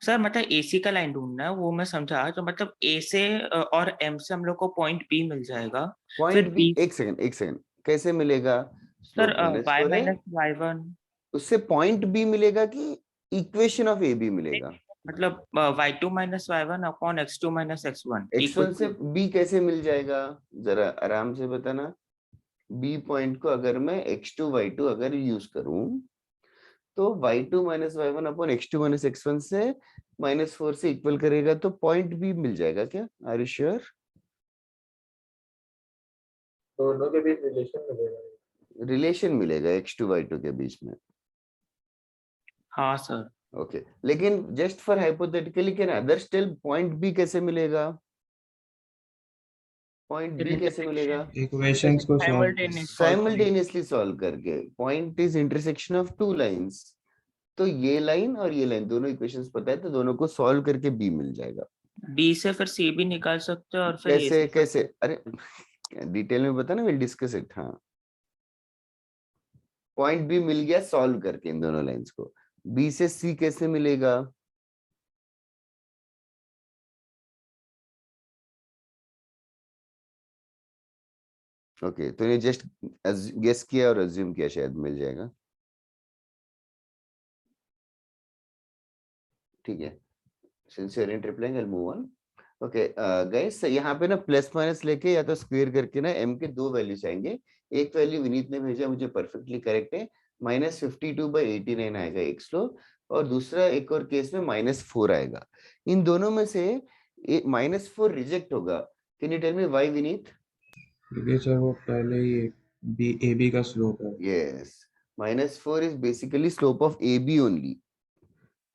सर मतलब AC का लाइन ढूंढना है, वो मैं समझा, तो मतलब A से और M से हम लोग को पॉइंट B मिल जाएगा। पॉइंट फिर बी, B एक सेकंड कैसे मिलेगा? सर स्लोप y -4 है, माइनस y1। उससे पॉइंट बी मिलेगा कि इक्वेशन ऑफ ए बी मिलेगा? मतलब y2 minus y1 upon x2 minus x1 x1 से b कैसे मिल जाएगा, जरा आराम से बताना। b पॉइंट को अगर मैं x2 y2 अगर यूज करूं तो y2 minus y1 upon x2 minus x1 से -4 से इक्वल करेगा, तो पॉइंट b मिल जाएगा क्या? Are you sure? दोनों के बीच रिलेशन मिलेगा। रिलेशन मिलेगा x2 y2 के बीच में। हाँ सर। ओके लेकिन just for hypothetically can others tell point B कैसे मिलेगा? पॉइंट बी कैसे मिलेगा? इक्वेशंस को साइमल्टेनियसली सॉल्व करके। Point is intersection of two lines, तो ये लाइन और ये लाइन दोनों इक्वेशंस पता है, तो दोनों को सॉल्व करके बी मिल जाएगा। बी से फिर सी भी निकाल सकते हो और फिर कैसे कैसे? अरे डिटेल में बता ना, विल डिस्कस इट। हाँ पॉइंट बी मिल गया सॉल्व करके इन दोनों लाइंस को। बी से सी कैसे मिलेगा? ओके तो ये जस्ट गेस किया और अज्यूम किया, शायद मिल जाएगा। ठीक है, since you're in tripling I'll move on. Okay guys यहाँ पे ना प्लस माइनस लेके या तो स्क्वायर करके ना m के दो वैल्यूज आएंगे। एक वैल्यू विनीत ने भेजा, मुझे परफेक्टली करेक्ट है, -52/89 आएगा एक स्लोप, और दूसरा एक और केस में -4 आएगा। इन दोनों में से -4 रिजेक्ट होगा। Can you tell me why Vineet? क्योंकि सर वो पहले ही ए बी का स्लोप है। Yes, -4 is basically slope of A B only,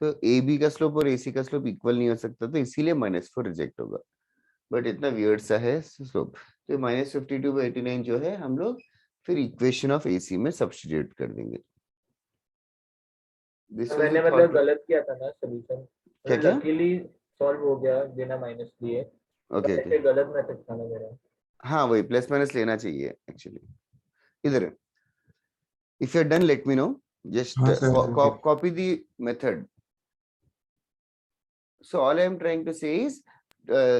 तो ए बी का स्लोप और AC का स्लोप इक्वल नहीं हो सकता, तो इसीलिए -4 रिजेक्ट होगा। बट इतना वियर्ड सा है स्लोप, तो -52/89 जो है हम लोग फिर इक्वेशन ऑफ AC में सब्स्टिट्यूट कर देंगे। मैंने मतलब गलत किया था ना सोल्यूशन, क्या क्या? लकीली सॉल्व हो गया बिना माइनस लिए। ओके ऐसे गलत मेथड था ना मेरा। हाँ वही प्लस माइनस लेना चाहिए एक्चुअली। इधर if you are done let me know, just हाँ sir, copy the method. So all I am trying to say is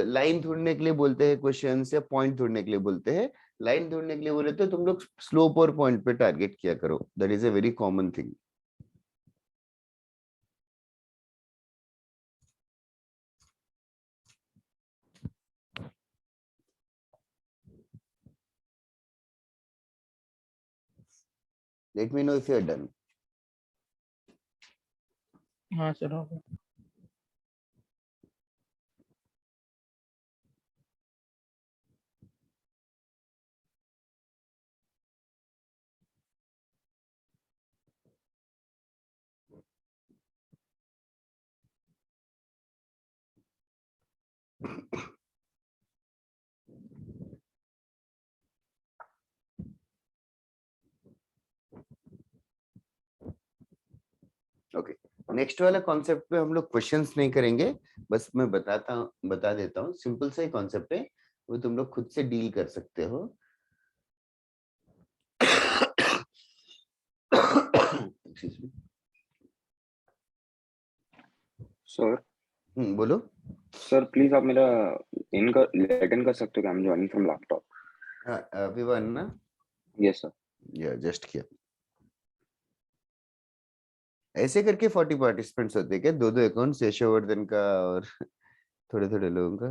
line ढूंढने के लिए बोलते हैं क्वेश्चन या पॉइंट ढूंढने के लिए बोलते हैं। लाइन ढूंढने के लिए बोले तो तुम लोग स्लोप और पॉइंट पे टारगेट किया करो, that is a very common thing. Let me know if you are done. हाँ सर हो गया। ओके नेक्स्ट वाला कॉन्सेप्ट पे हम लोग क्वेश्चंस नहीं करेंगे, बस मैं बता देता हूँ। सिंपल सा ही कॉन्सेप्ट है, वो तुम लोग खुद से डील कर सकते हो। Excuse me. सर बोलो। सर प्लीज आप मेरा लेट इन कर सकते हो क्या? I am joining from laptop. हाँ विवान ना? Yes sir. या जस्ट किया। ऐसे करके 40 पार्टिसिपेंट्स होते हैं क्या? दो अकाउंट, यशोवर्धन का और थोड़े थोड़े लोगों का।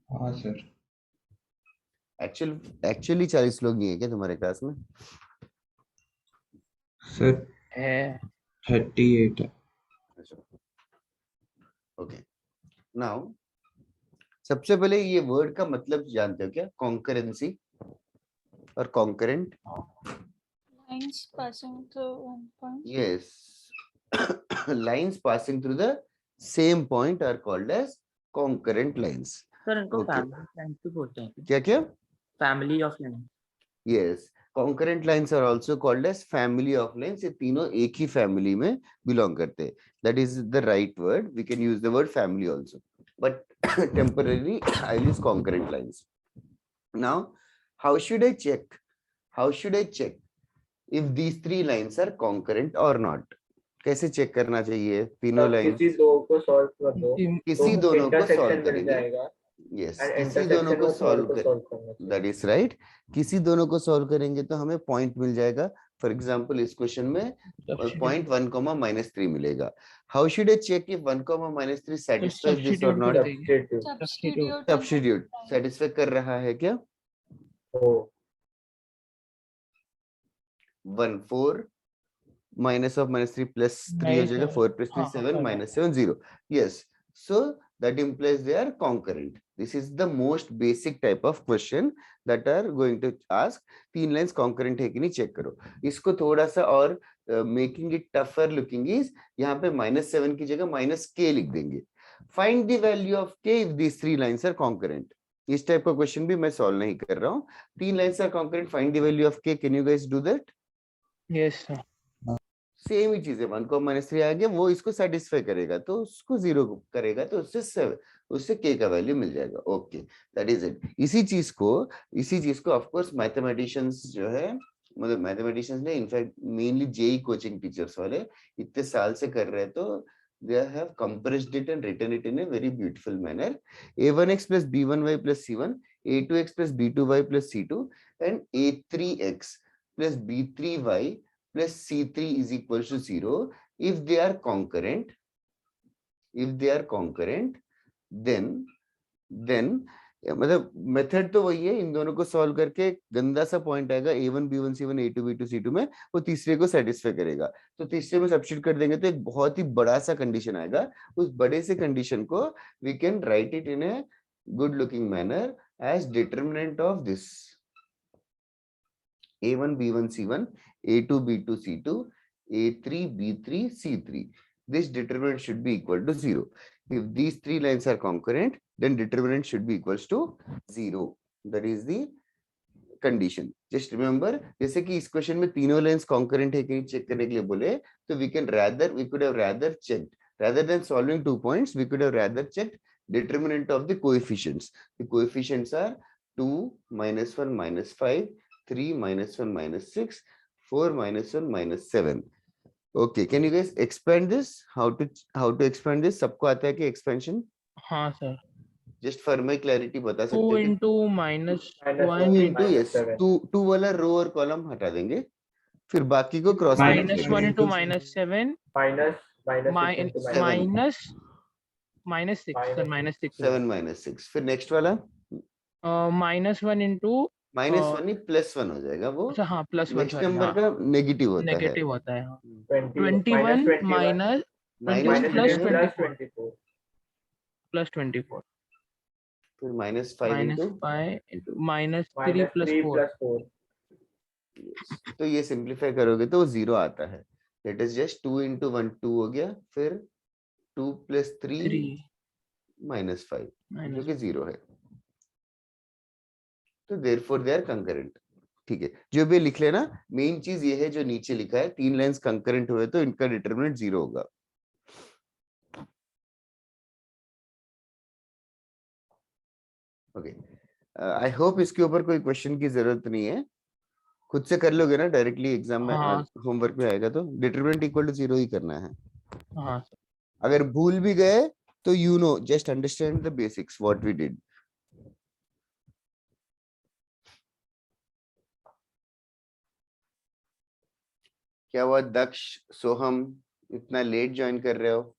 हाँ सर। एक्चुअली 40 लोग ही हैं क्या तुम्हारे क्लास में? सर है 38 है। ओके नाउ सबसे पहले ये वर्ड का मतलब जानते हो क्या? कॉन्करेंसी और concurrent. Lines passing through one point. Yes. Lines passing through the same point are called as concurrent lines. Sir इनको Okay. फैमिली लाइन भी बोलते हैं। क्या क्या? Family of line. Yes. Concurrent lines are also called as family of lines. ये तीनों एक ही family में belong करते हैं. That is the right word. We can use the word family also. But temporarily I'll use concurrent lines. Now, how should I check? How should I check if these three lines are concurrent or not? कैसे check करना चाहिए तीनों lines? किसी दो को solve कर दो, किसी दोनों को सॉल्व इंटरसेक्शन मिल करेंगे। जाएगा। यस, एंड किसी दोनों इंटरसेक्शन को ऑफ सॉल्व को कर, सॉल्व करना चाहिए। दैट इज राइट, किसी दोनों को सॉल्व करेंगे तो हमें पॉइंट मिल जाएगा। फॉर एग्जांपल इस क्वेश्चन में पॉइंट 1,-3 मिलेगा। How should I check if 1,-3 satisfies this or substitute not? कर देंगे। Substitute. सब्स्टिट्यूट सब्स्टिट्यूट सेटिस्फाई कर रहा है क्या? Oh, 1 4 minus of -3 plus 3 हो नहीं जाएगा, sir, 4 plus 3 हाँ, 7 हाँ, minus 7 0. Yes, so that implies they are concurrent. This is the most basic type of question that are going to ask. 3 lines concurrent है कि नहीं चेक करो। इसको थोड़ा सा और making it tougher looking is यहाँ पे -7 की जगह -k लिख देंगे। Find the value of k if these 3 lines are concurrent. इस टाइप का क्वेश्चन भी मैं सॉल्व नहीं कर रहा हूँ। 3 lines are concurrent, find the value of k. Can you guys do that? yes sir, same ही चीज है, 1,-3 आ गया, वो इसको सेटिस्फाई करेगा तो उसको 0 करेगा तो उससे k का वैल्यू मिल जाएगा। Okay, that is it. इसी चीज को ऑफ कोर्स मैथमेटिशियंस जो है, मतलब मैथमेटिशियंस ने in fact mainly JEE coaching teachers वाले इतने साल से कर रहे हैं, तो they have compressed it and written it in a very beautiful manner. a1x plus b1y plus c1, a2x plus b2y plus c2, and a3x plus b3y plus c3 is equals to 0 if they are concurrent. Then मतलब method तो वही है, इन दोनों को solve करके गंदा सा point आएगा a1 b1 c1 a2 b2 c2 में, वो तीसरे को सेटिस्फाई करेगा, तो तीसरे में सब्स्टिट्यूट कर देंगे तो एक बहुत ही बड़ा सा कंडीशन आएगा। उस बड़े से कंडीशन को we can write it in a good looking manner as determinant of this a1 b1 c1 a2 b2 c2 a3 b3 c3. This determinant should be equal to 0. If these 3 lines are concurrent, then determinant should be equals to 0. That is the condition. Just remember, जैसे कि इस question में तीनों lines concurrent है कि नहीं check करने के लिए बोले, तो we could have rather checked, rather than solving 2 points, we could have rather checked determinant of the coefficients. The coefficients are 2 -1 -5, 3 -1 -6, 4 -1 -7. Okay, can you guys expand this? How to expand this? सबको आता है कि expansion? हाँ sir, Just for my clarity बता 2 सकते हो कि into -1 2 into yes, -7. 2 वाला रो और कॉलम हटा देंगे, फिर बाकी को cross -1 into -7 minus mi- 6 into minus -6 sir, -6 7 -6, फिर नेक्स्ट वाला -1 into -1 नहीं +1 हो जाएगा, वो अच्छा हाँ +1 नेक्स्ट नंबर का नेगेटिव होता है। नेगेटिव होता है, हाँ 21 21 minus -21 plus into 24 +24 फिर -5 into -5 into -3 plus 3 4 plus 4 तो ये सिंप्लीफाई करोगे तो 0 आता है। लेट अस जस्ट 2 into 1 2 हो गया, फिर 2 + 3 -5 जो कि 0 है, तो देयरफॉर दे आर कंकरेंट। ठीक है, जो भी लिख लेना, मेन चीज ये है जो नीचे लिखा है, 3 लाइंस कंकरेंट हुए तो इनका डिटरमिनेंट 0 होगा। ओके, आई होप इसके ऊपर कोई क्वेश्चन की जरूरत नहीं है, खुद से कर लोगे ना डायरेक्टली एग्जाम में, हाँ। होमवर्क में आएगा तो डिटरमिनेंट इक्वल टू 0 ही करना है। हाँ अगर भूल भी गए तो you know, just understand the basics what we did. क्या हुआ दक्ष, सोहम, इतना लेट ज्वाइन कर रहे हो?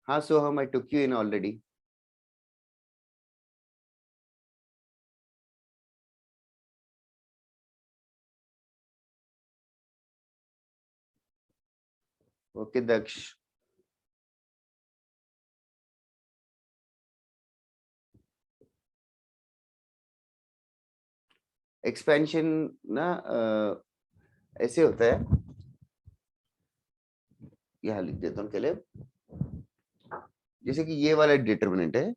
हाँ Soham, I took you in already. Okay Daksh, expansion ना ऐसे होता है, यहाँ लिख देता हूँ के लिए, जैसे कि ये वाला डिटरमिनेंट है,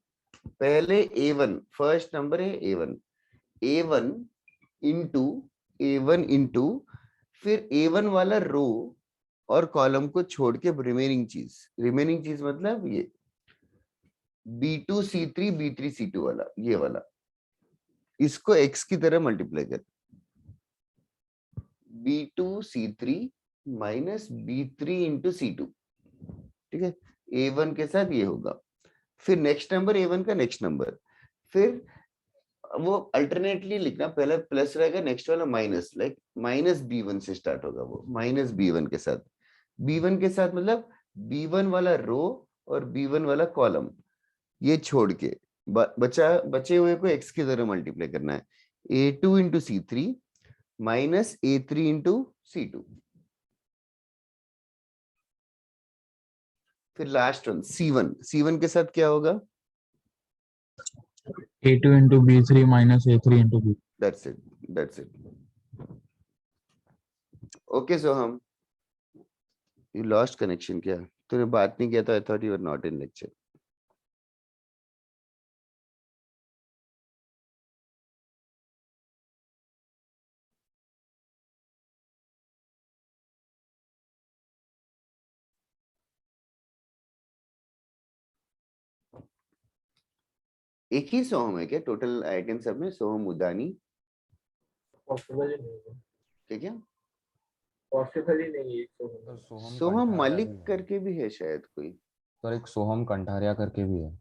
पहले a1 फर्स्ट नंबर है a1 इंटू फिर a1 वाला रो और कॉलम को छोड़ के रिमेनिंग चीज मतलब ये b2 c3 b3 c2 वाला, ये वाला, इसको x की तरह मल्टीप्लाई कर, b2 c3 minus b3 into c2, ठीक है, A1 के साथ ये होगा, फिर नेक्स्ट नंबर A1 का नेक्स्ट नंबर, फिर वो अल्टरनेटली लिखना, पहले प्लस रहेगा, नेक्स्ट वाला माइनस, लाइक माइनस B1 से स्टार्ट होगा, वो माइनस B1 के साथ, B1 के साथ मतलब B1 वाला रो और B1 वाला कॉलम, ये छोड़ के बचे हुए को x की तरह मल्टीप्लाई करना है, A2 into C3 minus A3 into C2, फिर लास्ट वन C1 के साथ क्या होगा, A2 into B3 minus A3 into B. That's it. Okay, so hmm, you lost connection क्या, तूने बात नहीं किया तो I thought you are not in lecture. एक ही सोहम है क्या टोटल आइटम सब में, सोहम उदानी, पॉसिबल ही नहीं है, ठीक है, पॉसिबल ही नहीं है तो। सर सोहम सोहम कंठारिया मलिक भी है। करके भी है शायद कोई, सर एक सोहम कंठारिया करके भी है।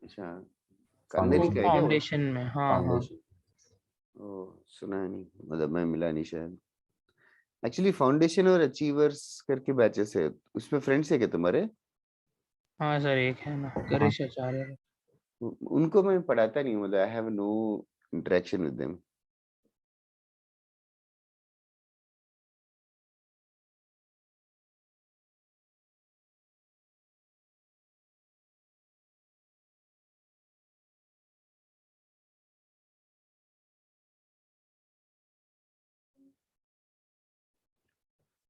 अच्छा, कांदेनी का है क्या वो? फाउंडेशन में, हाँ हाँ। फाउंडेशन। ओ, सुना नहीं, मतलब मैं मिला नहीं शायद. एक्चुअली फाउंडेशन और अचीवर्स करके बैचेस है, उसमें फ्रेंड्स है क्या तुम्हारे? हाँ सर, एक है ना, गरिश आचार्य। उनको मैं पढ़ाता नहीं हूँ, मतलब I have no interaction with them.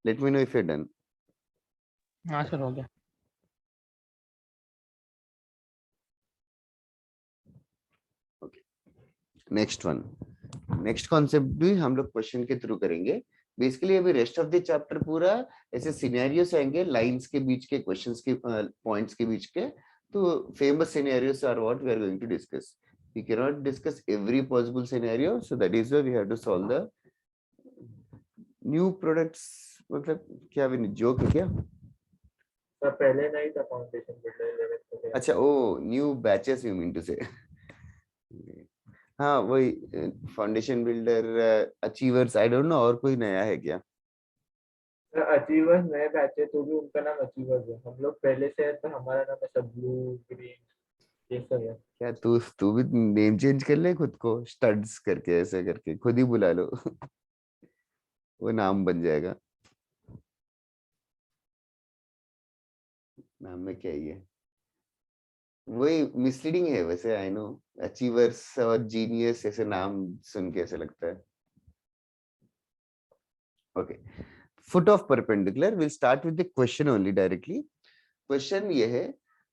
Let me know if you done. हाँ सर, हो गया। नेक्स्ट वन, नेक्स्ट कॉन्सेप्ट भी हम लोग क्वेश्चन के थ्रू करेंगे. बेसिकली अभी रेस्ट ऑफ द चैप्टर पूरा ऐसे सिनेरियोस आएंगे, लाइंस के बीच के, क्वेश्चंस के पॉइंट्स के बीच के. तो famous scenarios are what we are going to discuss. We can not discuss every possible scenario, so that is why we have to solve the new products. मतलब क्या भी जोक है क्या? सर पहले नहीं था फाउंडेशन बिल्डर 11th में। अच्छा, oh new batches you mean to say. हाँ वही, foundation builder, achievers, I don't know और कोई नया है क्या? सर अचीवर्स नए बैच है तो भी उनका नाम अचीवर्स है, हम लोग पहले से है पर हमारा नाम है सब ब्लू ग्रीन ये सब है। क्या तू भी नेम चेंज कर ले खुद को, स्टड्स करके, ऐसे करके खुद ही बुला लो. वो नाम बन जाएगा. नाम में क्या ही है, वही मिसलीडिंग है वैसे, आई नो. अचीवर्स और जीनियस ऐसे नाम सुन के ऐसे लगता है. Okay, foot of perpendicular, will start with the question only directly. Question ये है,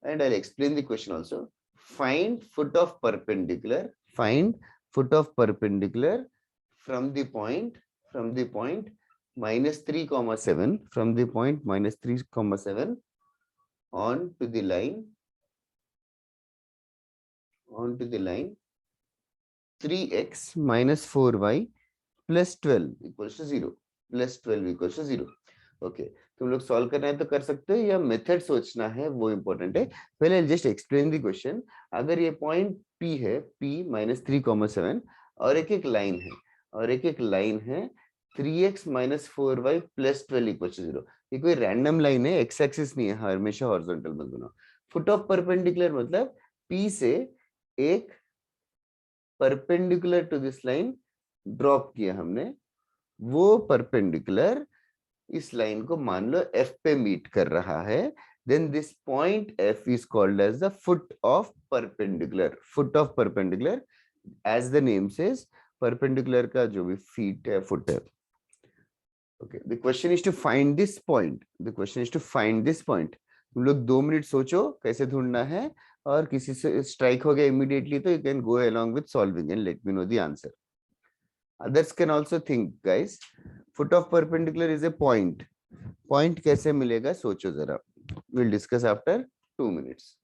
and I explain the question also. Find foot of perpendicular, find foot of perpendicular from the point minus 3 comma 7, from the point minus 3 comma 7 on to the line 3x minus 4y plus 12 equals to 0, plus 12 equals to 0. Okay, तुम लोग solve करना है तो कर सकते हो, या method सोचना है वो इंपॉर्टेंट है. पहले जस्ट एक्सप्लेन द क्वेश्चन. अगर ये पॉइंट P है, P minus 3 comma 7, और एक लाइन है, और एक लाइन है 3x minus 4y plus 12 equals to 0. ये कोई रैंडम लाइन है, एक्स एक्सिस नहीं है, हमेशा हॉरिजॉन्टल मत बनाओ. फुट ऑफ परपेंडिकुलर मतलब P से एक perpendicular to this line drop किया हमने, वो परपेंडिकुलर इस लाइन को मान लो F पे मीट कर रहा है, then this point F is called as the foot of perpendicular. Foot of perpendicular, as the name says, perpendicular का जो भी feet है, foot है. Okay, the question is to find this point. The question is to find this point. तुम लोग 2 minute सोचो कैसे ढूंढना है, और किसी से स्ट्राइक हो गया इमीडिएटली तो you can go along with solving and let me know the answer. Others can also think, guys. Foot of perpendicular is a point. Point कैसे मिलेगा सोचो जरा. We'll discuss after 2 minutes.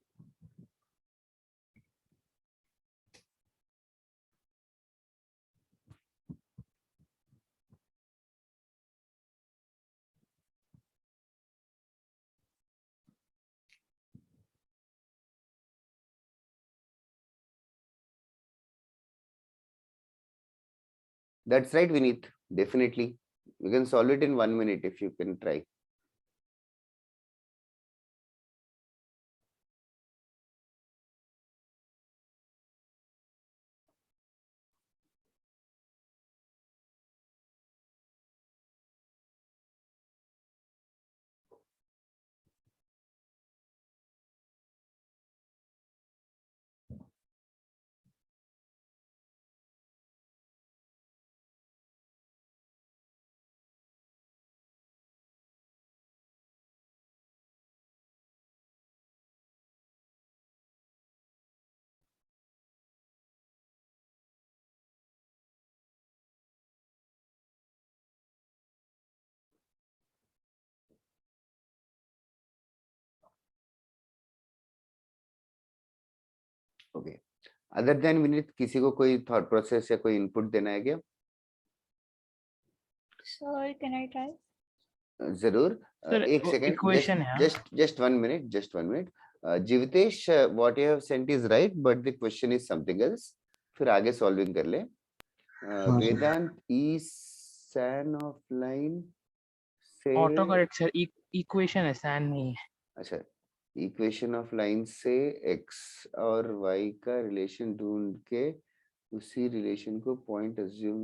That's right, Vineet. Definitely. You can solve it in 1 minute if you can try. Okay. Other than Vineet किसी को कोई thought process या कोई input देना है क्या? Sir, can I try? जरूर. Sir, एक सेकंड, equation है, हाँ? just 1 minute, just 1 minute. Jivitesh, what you have sent is right, but the question is something else. फिर आगे सॉल्विंग कर ले. हाँ, sir. Vedant is san of line से ऑटो करेक्ट सर, इक्वेशन है, सैन नहीं है. अच्छा, इक्वेशन ऑफ लाइन से x और y का रिलेशन ढूंढ के उसी रिलेशन को पॉइंट अज्यूम.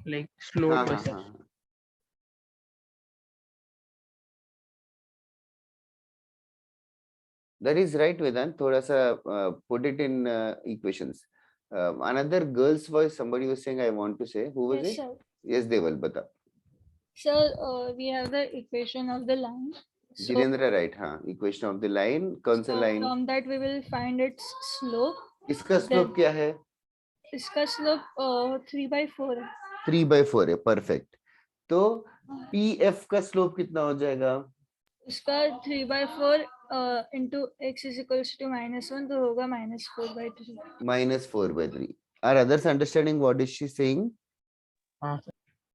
लाइक हाँ स्लोप है हाँ सर. हाँ. That is right, Vedant. थोड़ा सा put it in equations. Another girl's voice. Somebody was saying, I want to say. Who was Yes, it? sir. Yes, Deval. बता. Sir, we have the equation of the line. So, Jinendra right. हाँ. Equation of the line. कौन सा so line? from that we will find its slope. इसका slope क्या है? इसका slope 3/4 है. 3/4 है. Perfect. तो PF का slope कितना हो जाएगा? इसका 3/4 into x is equals to -1 तो होगा -4/3. -4/3. Are others understanding what is she saying? हाँ सर.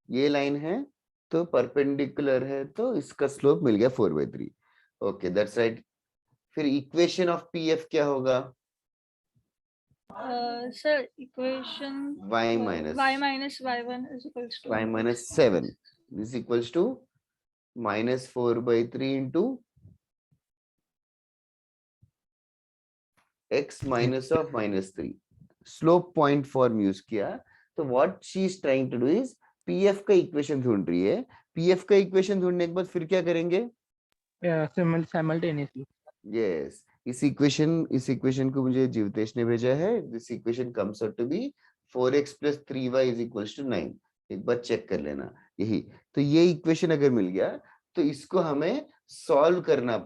ये लाइन है तो परपेंडिकुलर है तो इसका स्लोप मिल गया 4/3. Okay, that's right. फिर इक्वेशन ऑफ पीएफ क्या होगा? Sir equation y minus y-y1 is equals to y minus 7 is equals to -4/3 into x minus of -3. Slope point form use किया. तो what she is trying to do is PF का equation ढूंढ रही है. PF का equation ढूंढने के बाद फिर क्या करेंगे? साइमल्टेनियसली. यस, इस इक्वेशन को मुझे जीवतेश ने भेजा है. This equation comes out to be 4x + 3y = 9. एक बार चेक कर लेना. यही तो ये इक्वेशन अगर मिल गया तो इसको हमें सॉल्व करना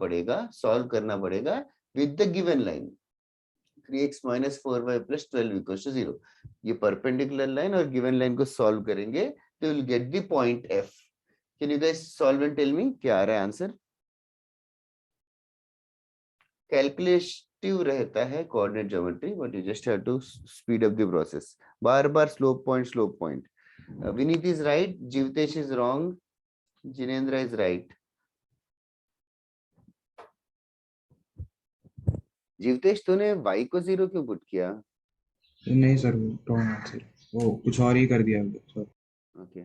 पड़ेगा with the given line 3x - 4y + 12 = 0. ये परपेंडिकुलर लाइन और गिवन लाइन को सॉल्व करेंगे तो will get the point f. Can you guys solve and tell me क्या आ रहा है आंसर? कैलकुलेटिव रहता है coordinate geometry, but you just have to speed up the process. बार slope point. Vineet is right, Jeevtesh is wrong, Jinendra is right. Jeevtesh तूने y को 0 क्यों पुट किया? नहीं सर, रॉन्ग आंसर. वो कुछ और ही कर दिया सर. ओके.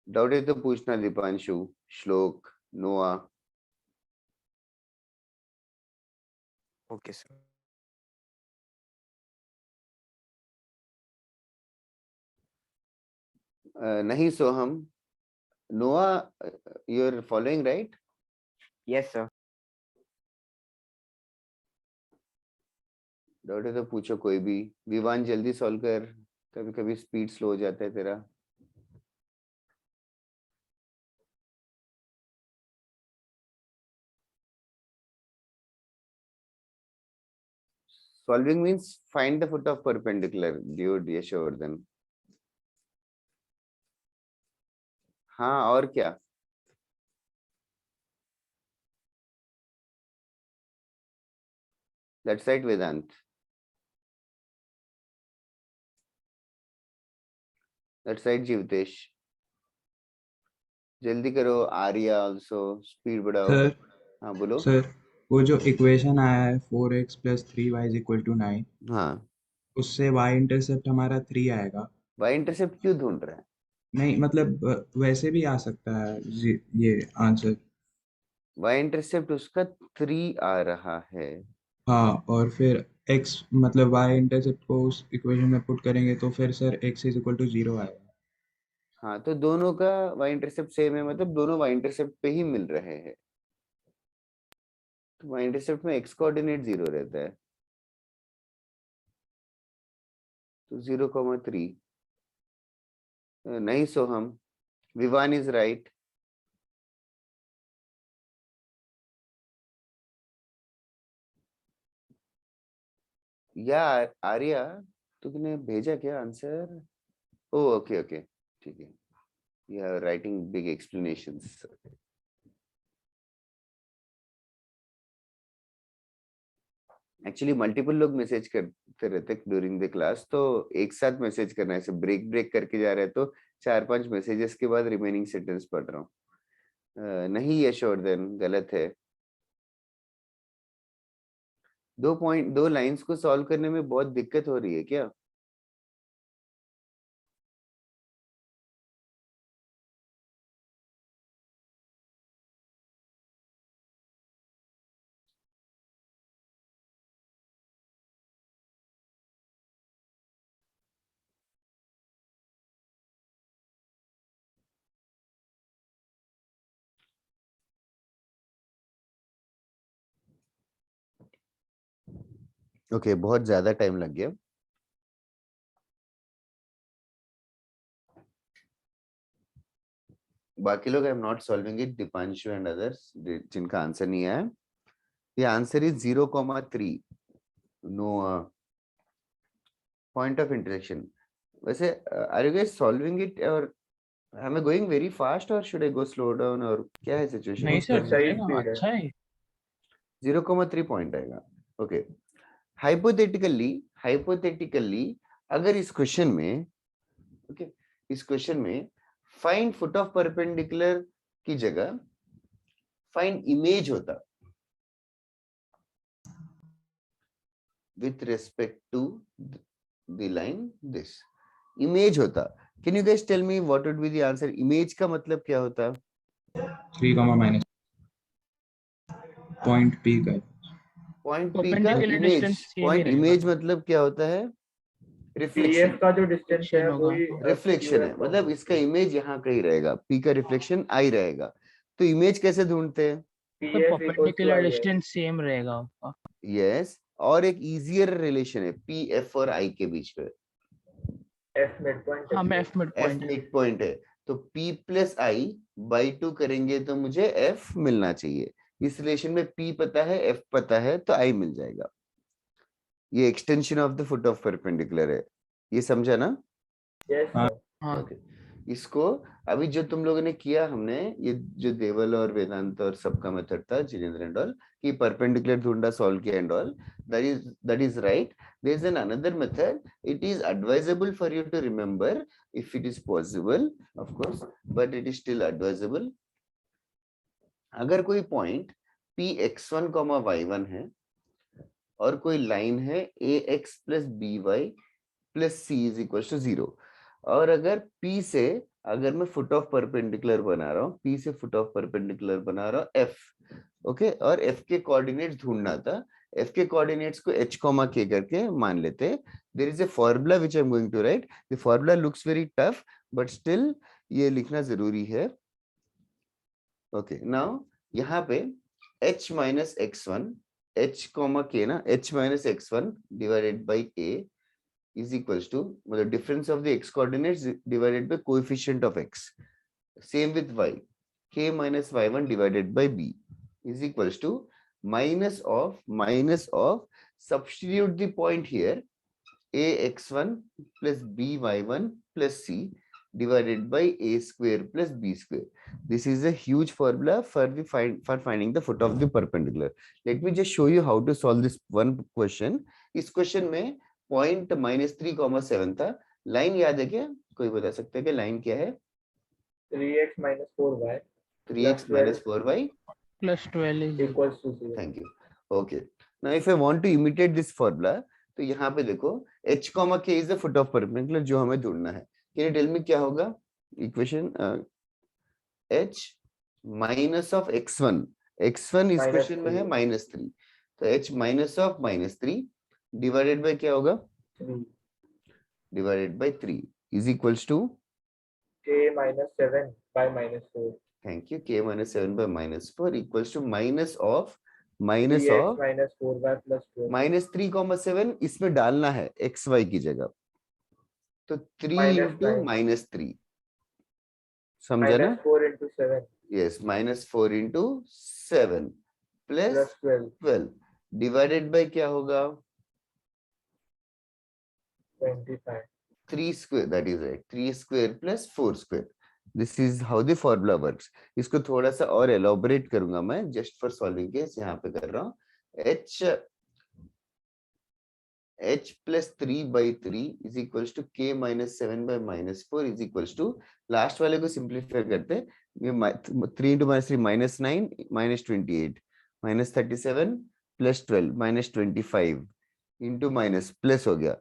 डाउट है तो पूछना Deepanshu, Shlok, Noah. Okay sir. नहीं Soham. Noah, you are following right? Yes sir. Doubt है तो पूछो कोई भी. विवान जल्दी सॉल्व कर, कभी कभी स्पीड स्लो हो जाता है तेरा. Solving means find the foot of perpendicular, dude Yashvardhan. हाँ, और क्या? That's right, Vedant. That's right, Jivtesh. जल्दी करो, आर्या आल्सो, स्पीड बढ़ाओ। सर हाँ बोलो। सर वो जो इक्वेशन आया है 4x + 3y = 9, हाँ, उससे y इंटरसेप्ट हमारा 3 आएगा। वाई इंटरसेप्ट क्यों ढूंढ रहा है? नहीं मतलब वैसे भी आ सकता है ये आंसर। वाई इंटरसेप्ट उसका 3 आ रहा है। हाँ, और फिर x मतलब y इंटरसेप्ट को उस इक्वेशन में पुट करेंगे तो फिर सर x = 0 आएगा। हाँ, तो दोनों का वाई इंटरसेप्ट सेम है, मतलब दोनों वाई इंटरसेप्ट पे ही मिल रहे हैं। तो वाई इंटरसेप्ट में x कोऑर्डिनेट 0 रहता है, तो 0,3। नहीं सोहम, विवान इज राइट। या आर्या, तुमने भेजा क्या आंसर? ओ ओके ओके, ठीक है। You are writing big explanations. Actually multiple लोग मैसेज करते रहते ड्यूरिंग द क्लास, तो एक साथ मैसेज करना है, ऐसे ब्रेक ब्रेक करके जा रहे हैं, तो 4-5 मैसेजेस के बाद रिमेनिंग सेंटेंस पढ़ रहा हूँ। नहीं यशोवर्धन, गलत है। 2 लाइंस को सॉल्व करने में बहुत दिक्कत हो रही है क्या? ओके, बहुत ज्यादा टाइम लग गया। बाकी लोग I am not solving it, Deepanshu and others जिनका आंसर नहीं आया। ये answer is 0,3। No point of interaction. वैसे are you guys solving it, और am I going very fast or should I go slow down, और क्या है सिचुएशन? नहीं सर, सही चलेगा, स्पीड है। अच्छा है। 0,3 पॉइंट आएगा। ओके, हाइपोथेटिकली अगर इस क्वेश्चन में, ओके, इस क्वेश्चन में फाइंड फुट ऑफ परपेंडिकुलर की जगह फाइंड इमेज होता with respect to the line, this image होता। Can you guys tell me what would be the answer? Image का मतलब क्या होता? 3, पॉइंट P का। पॉइंट P का परपेंडिकुलर इमेज। डिस्टेंस सेम ही पॉइंट रहेगा। इमेज मतलब क्या होता है? रिफ्लेक्शन। पीएफ का जो डिस्टेंस है Reflection होगा। वही रिफ्लेक्शन है, मतलब इसका इमेज यहाँ कहीं रहेगा, P का रिफ्लेक्शन I रहेगा। तो इमेज कैसे ढूंढते हैं? तो पीएफ इक्वल्स टू परपेंडिकुलर आई है। डिस्टेंस सेम रहेगा उसका। यस, और एक इजियर रिलेशन है P F और I के बीच में। एफ मिड पॉइंट हाँ, मैं एफ मिड F पॉइंट है। मिड पॉइंट है, तो P + I by 2 करेंगे तो मुझे F मिलना चाहिए। इस रिलेशन में P पता है, F पता है, तो I मिल जाएगा। ये extension of the foot of perpendicular है, ये समझा ना? यस हाँ। सर। हाँ, ओके, इसको अभी जो तुम लोगों ने किया, हमने ये जो देवल और वेदांत और सबका मेथड था, जिनेंद्र एंड ऑल, कि परपेंडिकुलर ढूंढा, सॉल्व किया and all, that is right. There is another method. It is advisable for you to remember if it is possible, of course, but it is still advisable. अगर कोई point Px1, y1 है और कोई line है ax + by + c = 0, और अगर P से, अगर मैं फुट ऑफ परपेंडिकुलर बना रहा हूँ, P से फुट ऑफ परपेंडिकुलर बना रहा हूँ F, ओके, और F के कोऑर्डिनेट्स ढूंढना था। F के कोऑर्डिनेट्स को h, k करके मान लेते। There is a formula which I am going to write. The formula looks very tough, but still ये लिखना जरूरी है। ओके, नाउ यहाँ पे h - x1, h, k ना, h - x1 divided by a is equals to the difference of the x coordinates divided by coefficient of x. Same with y, k - y1 divided by b is equals to minus of substitute the point here, ax1 plus by1 plus c divided by a square plus b square. This is a huge formula for finding the foot of the perpendicular. Let me just show you how to solve this one question. इस question में point -3,7 था। Line याद है क्या? कोई बता सकता है कि लाइन क्या है? 3x minus 4y 3x minus 4y plus 12 is equals to 0. Thank you. Okay. Now, if I want to imitate this formula, तो यहाँ पे देखो h comma k is the foot of perpendicular जो हमें ढूंढना है. Can you tell me क्या होगा? Equation h minus of x1. x1 इस Minus क्वेश्चन में है 3. -3. तो h minus of -3 divided by क्या होगा? 3. Divided by 3 is equals to k minus 7 by minus 4. thank you k minus 7 by minus 4 equals to minus 3x of minus 4y plus 12. -3,7 इसमें डालना है xy की जगह, तो 3 Minus into 9. -3 समझा ना? Minus 4 into 7 Yes, -4 into 7 plus plus 12. 12 divided by क्या होगा? 25. 3 square, that is right. 3 square plus 4 square. This is how the formula works. इसको थोड़ा सा और elaborate करूंगा मैं, just for solving case यहाँ पे कर रहा हूँ. h plus 3 by 3 is equals to k minus 7 by minus 4 is equals to last वाले को simplify करते हैं. ये 3 into minus 3 minus 9 minus 28 minus 37 plus 12 minus 25 into minus plus हो गया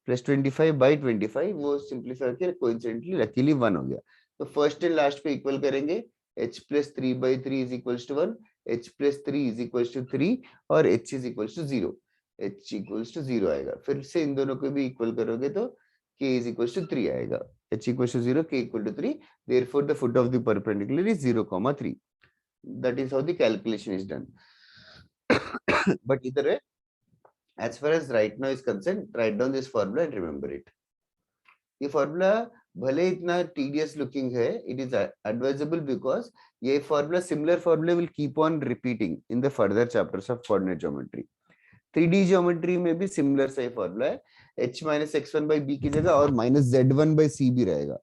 plus 25 by 25 वो simplify करके coincidentally luckily 1 हो गया. तो फर्स्ट एंड लास्ट पे इक्वल करेंगे. h plus 3 by 3 is equals to 1, h plus 3 is equals to 3 और h is equals to 0. h equals to 0 आएगा. फिर से इन दोनों को भी इक्वल करोगे तो k is equals to 3 आएगा. h equals to 0, k equal to 3. Therefore, the foot of the perpendicular is 0,3. That is how the calculation is done. But either way, as far as right now is concerned, write down this formula and remember it. ये formula भले इतना tedious looking है, it is advisable because ये formula similar formula will keep on repeating in the further chapters of coordinate geometry. 3D geometry में भी similar सा formula है. h minus x1 by b की जगह और minus z1 by c भी रहेगा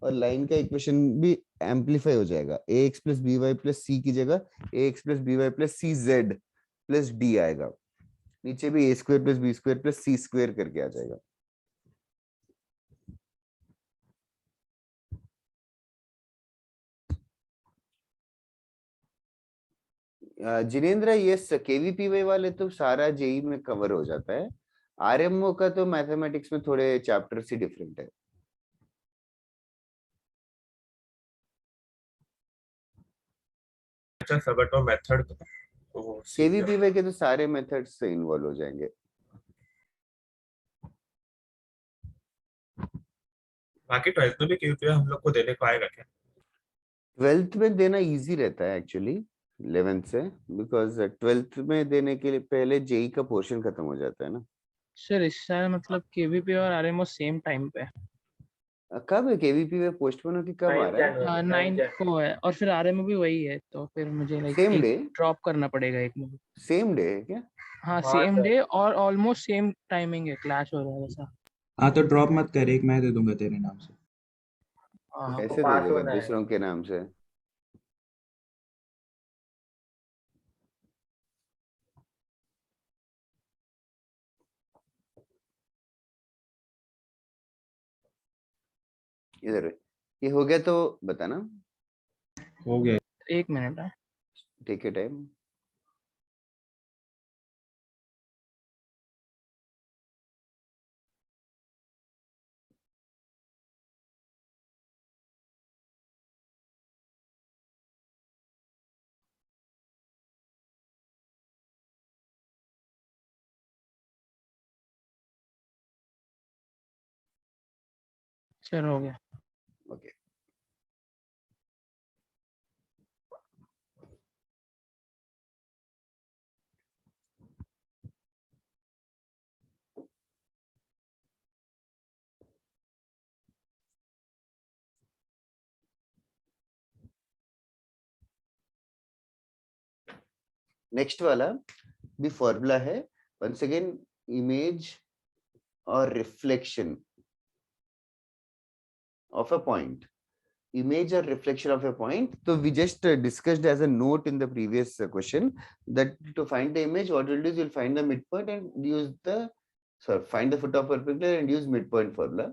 और लाइन का इक्वेशन भी एम्पलीफाई हो जाएगा. ax plus by plus c की जगह ax plus by plus cz plus d आएगा. नीचे भी a square plus b square plus c square करके आ जाएगा. जिनेंद्र, ये केवीपीवाई वाले तो सारा जेई में कवर हो जाता है. आरएमओ का तो मैथमेटिक्स में थोड़े चैप्टर्स ही डिफरेंट है. अच्छा सर, बट वो मेथड केवीपीवाई के तो सारे मेथड्स से इन्वॉल्व हो जाएंगे. बाकी 12th में भी केवीपीवाई हम लोग को देने को आएगा क्या? 12th में देना इजी रहता है एक्चुअली 11th से, बिकॉज 12th में देने के लिए पहले जेई का पोर्शन खत्म हो जाता है ना. सर इस साल मतलब केवीपी और आरएमओ सेम टाइम पे कब है केवीपीवाई पोस्टपोन होके कब आ रहा है? 9 को है और फिर आरएमओ भी वही है, तो फिर मुझे लाइक सेम डे. ड्रॉप करना पड़ेगा एक मूवी. सेम डे है क्या? हाँ सेम डे और ऑलमोस्ट सेम टाइमिंग है, क्लैश हो रहा है वैसा. हाँ तो ड्रॉप मत कर, एक मैं दे दूंगा तेरे नाम से. कैसे दे पास देगा होना है. दूसरों के नाम से? इधर ये हो गया तो बताना. हो गया. 1 मिनट है. Take your time. सर हो गया. ओके. नेक्स्ट वाला भी फॉर्मूला है. वंस अगेन इमेज और reflection of a point. Image or reflection of a point. So we just discussed as a note in the previous question that to find the image, what you'll do is you'll find the midpoint and use the find the foot of perpendicular and use midpoint formula.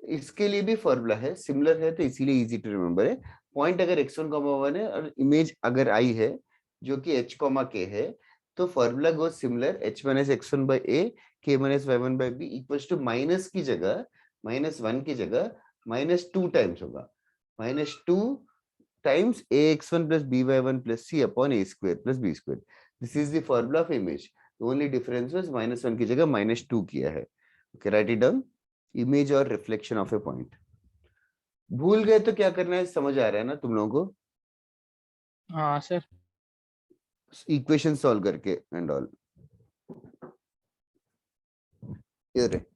इसके लिए भी formula है, similar है तो इसीलिए easy to remember है। Point अगर x1, 1 है और इमेज अगर i है जो कि h, k है, तो formula go similar, h minus x1 by a k minus y1 by b equals to minus की जगह -1 की जगह -2 टाइम्स होगा, -2 times ax1 plus by1 plus c upon a square plus b square. This is the formula of image. The only difference was -1 की जगह -2 किया है. Okay, write it down. Image और reflection of a point. भूल गए तो क्या करना है, समझ आ रहा है ना तुम लोगों को? हाँ सर। इक्वेशन सॉल्व करके एंड ऑल।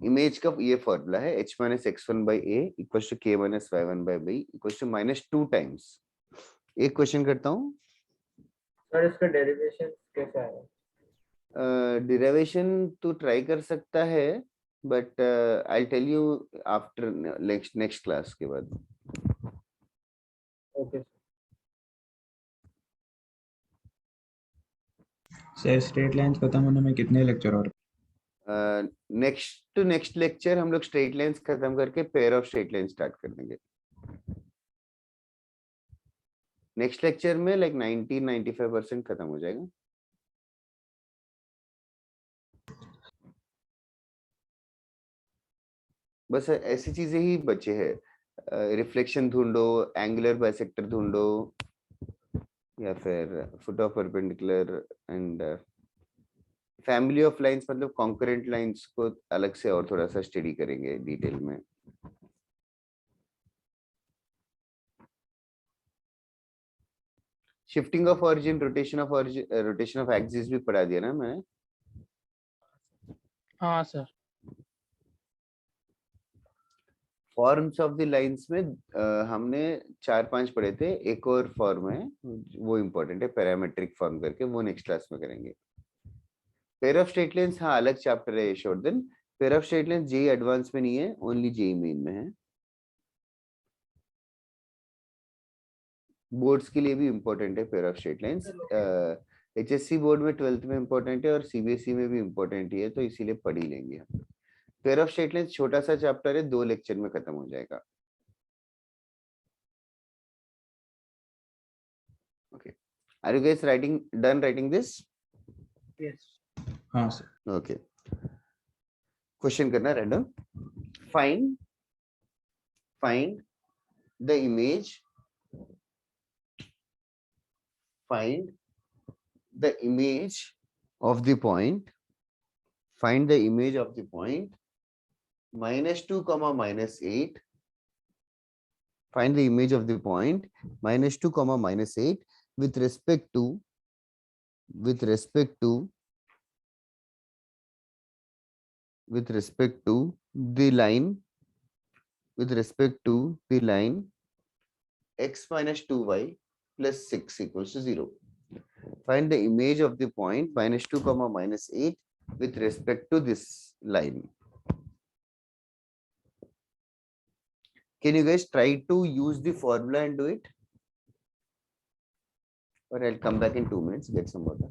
इमेज का ये फॉर्मूला है h minus x1 by a equals to k minus y1 by b equals to -2 times. एक क्वेश्चन करता हूँ। सर इसका डेरिवेशन कैसे आएगा? डिराइवेशन तो ट्राई कर सकता है but I tell you after next class के बाद। ओके सर स्ट्रेट लाइंस खत्म होने में कितने लेक्चर और? नेक्स्ट लेक्चर हम लोग स्ट्रेट लाइंस खत्म करके pair of straight line start कर देंगे। नेक्स्ट लेक्चर में लाइक 90-95% खत्म हो जाएगा। बस ऐसी चीजें ही बचे हैं, रिफ्लेक्शन ढूंढो, एंगुलर बाइसेक्टर ढूंढो, या फिर foot of perpendicular and family of lines, मतलब कॉन्करेंट लाइंस को अलग से और थोड़ा सा स्टडी करेंगे डिटेल में। Shifting of origin, rotation of axis भी पढ़ा दिया ना मैंने? हाँ sir. Forms of the lines में हमने 4-5 पढ़े थे, एक और फॉर्म है वो इम्पोर्टेंट है, पैरामेट्रिक फॉर्म करके, वो नेक्स्ट क्लास में करेंगे। पेयर ऑफ स्ट्रेट लाइंस हाँ अलग चैप्टर है Yashvardhan. Pair of straight lines JEE advance में नहीं है, ओनली जेई मेन में है। बोर्ड्स के लिए भी इम्पोर्टेंट है pair of straight lines. HSC board में 12th में इम्पोर्टेंट है और सीबीएसई में भी इम्पोर्टेंट ही है, तो इसीलिए पढ़ ही लेंगे हम। पेयर ऑफ स्ट्रेट लाइंस छोटा सा चैप्टर है, 2 लेक्चर में खत्म हो जाएगा। Okay, are you guys done writing this? Yes हाँ सर। ओके, क्वेश्चन करना random. Find the image, find the image of the point, find the image of the point -2 comma -8, find the image of the point -2 comma -8 with respect to the line x minus 2y plus 6 equals to 0. Find the image of the point -2 comma -8 with respect to this line. Can you guys try to use the formula and do it? Or I'll come back in 2 minutes, get some water.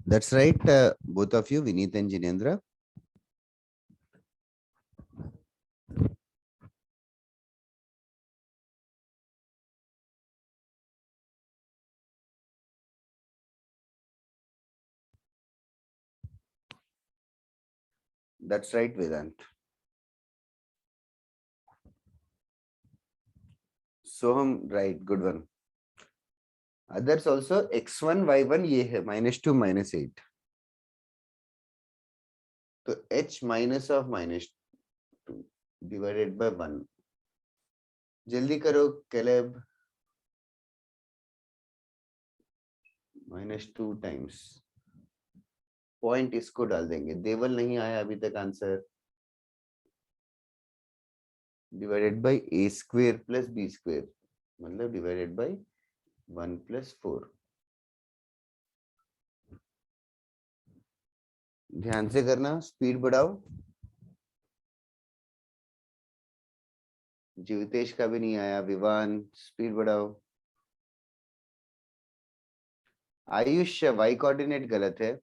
That's right, both of you, Vineet and Jinendra. That's right, Vedant. Soham, right, good one. Others also x1, y1 ये है -2, -8. तो h minus of -2 divided by 1. जल्दी करो Caleb. -2 times. Point इसको डाल देंगे. देवल नहीं आया अभी तक answer. Divided by a square plus b square, मतलब डिवाइडेड बाय 1 plus 4. ध्यान से करना, स्पीड बढ़ाओ. जीवितेश का भी नहीं आया. विवान, स्पीड बढ़ाओ. आयुष, y कोऑर्डिनेट गलत है.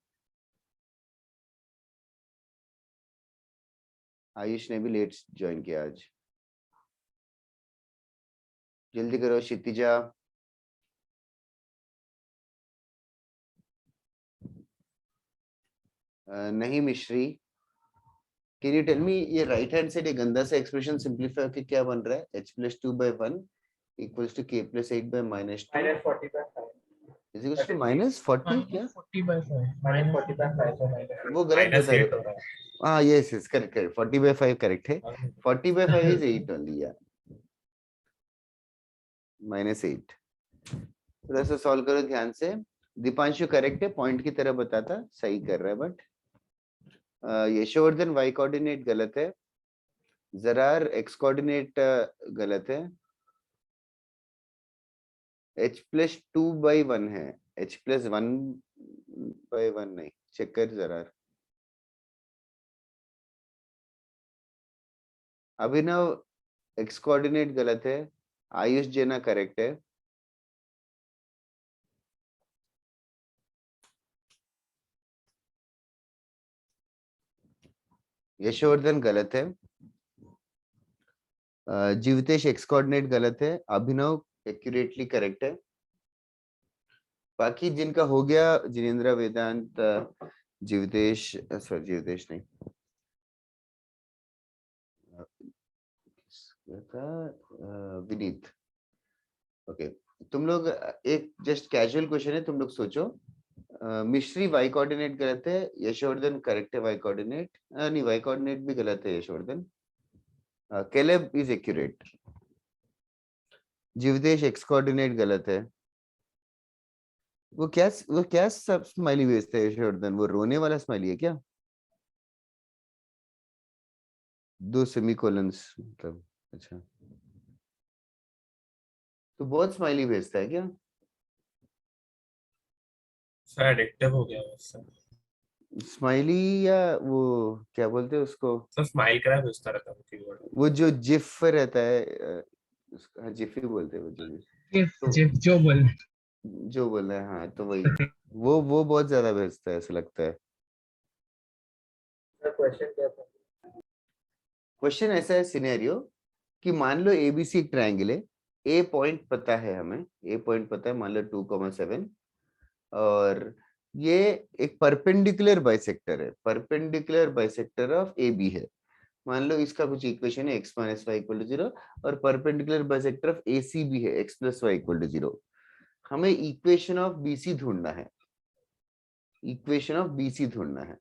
आयुष ने भी लेट ज्वाइन किया आज. जल्दी करो. क्षितिजा, नहीं. मिश्री, कैन यू टेल मी ये राइट हैंड साइड ये गंदा सा एक्सप्रेशन सिंपलीफाई करके क्या बन रहा है? h+2/1 equals to k+8 by -2 -40/5 is equals to -40 क्या? 40/5 -40/5 वो गलत बता -8 रहे. हो रहा है. हाँ, yes yes, correct correct. 40/5 correct है. 40/5 is 8 only, yeah. -8. थोड़ा सा सॉल्व करो ध्यान से. दीपांशु करेक्ट है, पॉइंट की तरह बताता, सही कर रहा है. बट यशवर्धन y कोऑर्डिनेट गलत है. जरार x कोऑर्डिनेट गलत है. h+2/1 है. h+1/1 नहीं. चेक कर जरार. अभिनव x कोऑर्डिनेट गलत है. आयुष जेना करेक्ट है. यशवर्धन गलत है. जीवितेश x कोऑर्डिनेट गलत है. अभिनव एक्यूरेटली करेक्ट है. बाकी जिनका हो गया, जिनेंद्र, वेदांत, जीवितेश, सॉरी जीवितेश नहीं था, विनीत. ओके, तुम लोग एक जस्ट कैजुअल क्वेश्चन है, तुम लोग सोचो. मिश्री y कोऑर्डिनेट गलत है. यशवर्धन करेक्ट है. y कोऑर्डिनेट नहीं, y कोऑर्डिनेट भी गलत है. Yashvardhan. Caleb is accurate. Jeevdesh x coordinate गलत है. वो क्या सब स्माइली भेजते हैं यशवर्धन? वो रोने वाला स्माइली है क्या? 2 सेमीकोलंस मतलब. अच्छा, तो बहुत स्माइली भेजता है क्या? सर एडिक्टिव हो गया है सर. स्माइली या वो क्या बोलते हैं उसको? सर स्माइल करा भेजता रहता है कीबोर्ड. वो जो जिफ रहता है, उसका जिफ ही बोलते हैं वो. जो बोल जो बोल रहा है, हाँ, तो वही. वो बहुत ज्यादा भेजता है ऐसा लगता है. सर क्वेश्चन क्या था? क्वेश्चन ऐसा है, सिनेरियो कि मान लो एबीसी एक ट्रायंगल है. ए पॉइंट पता है हमें. ए पॉइंट पता है, मान लो 2,7. और ये एक परपेंडिकुलर बाइसेक्टर है. Perpendicular bisector of A B है. मान लो इसका कुछ इक्वेशन है x - y = 0 और परपेंडिकुलर बाइसेक्टर ऑफ ए सी भी है x + y = 0. हमें इक्वेशन ऑफ बीसी ढूंढना है. इक्वेशन ऑफ बीसी ढूंढना है.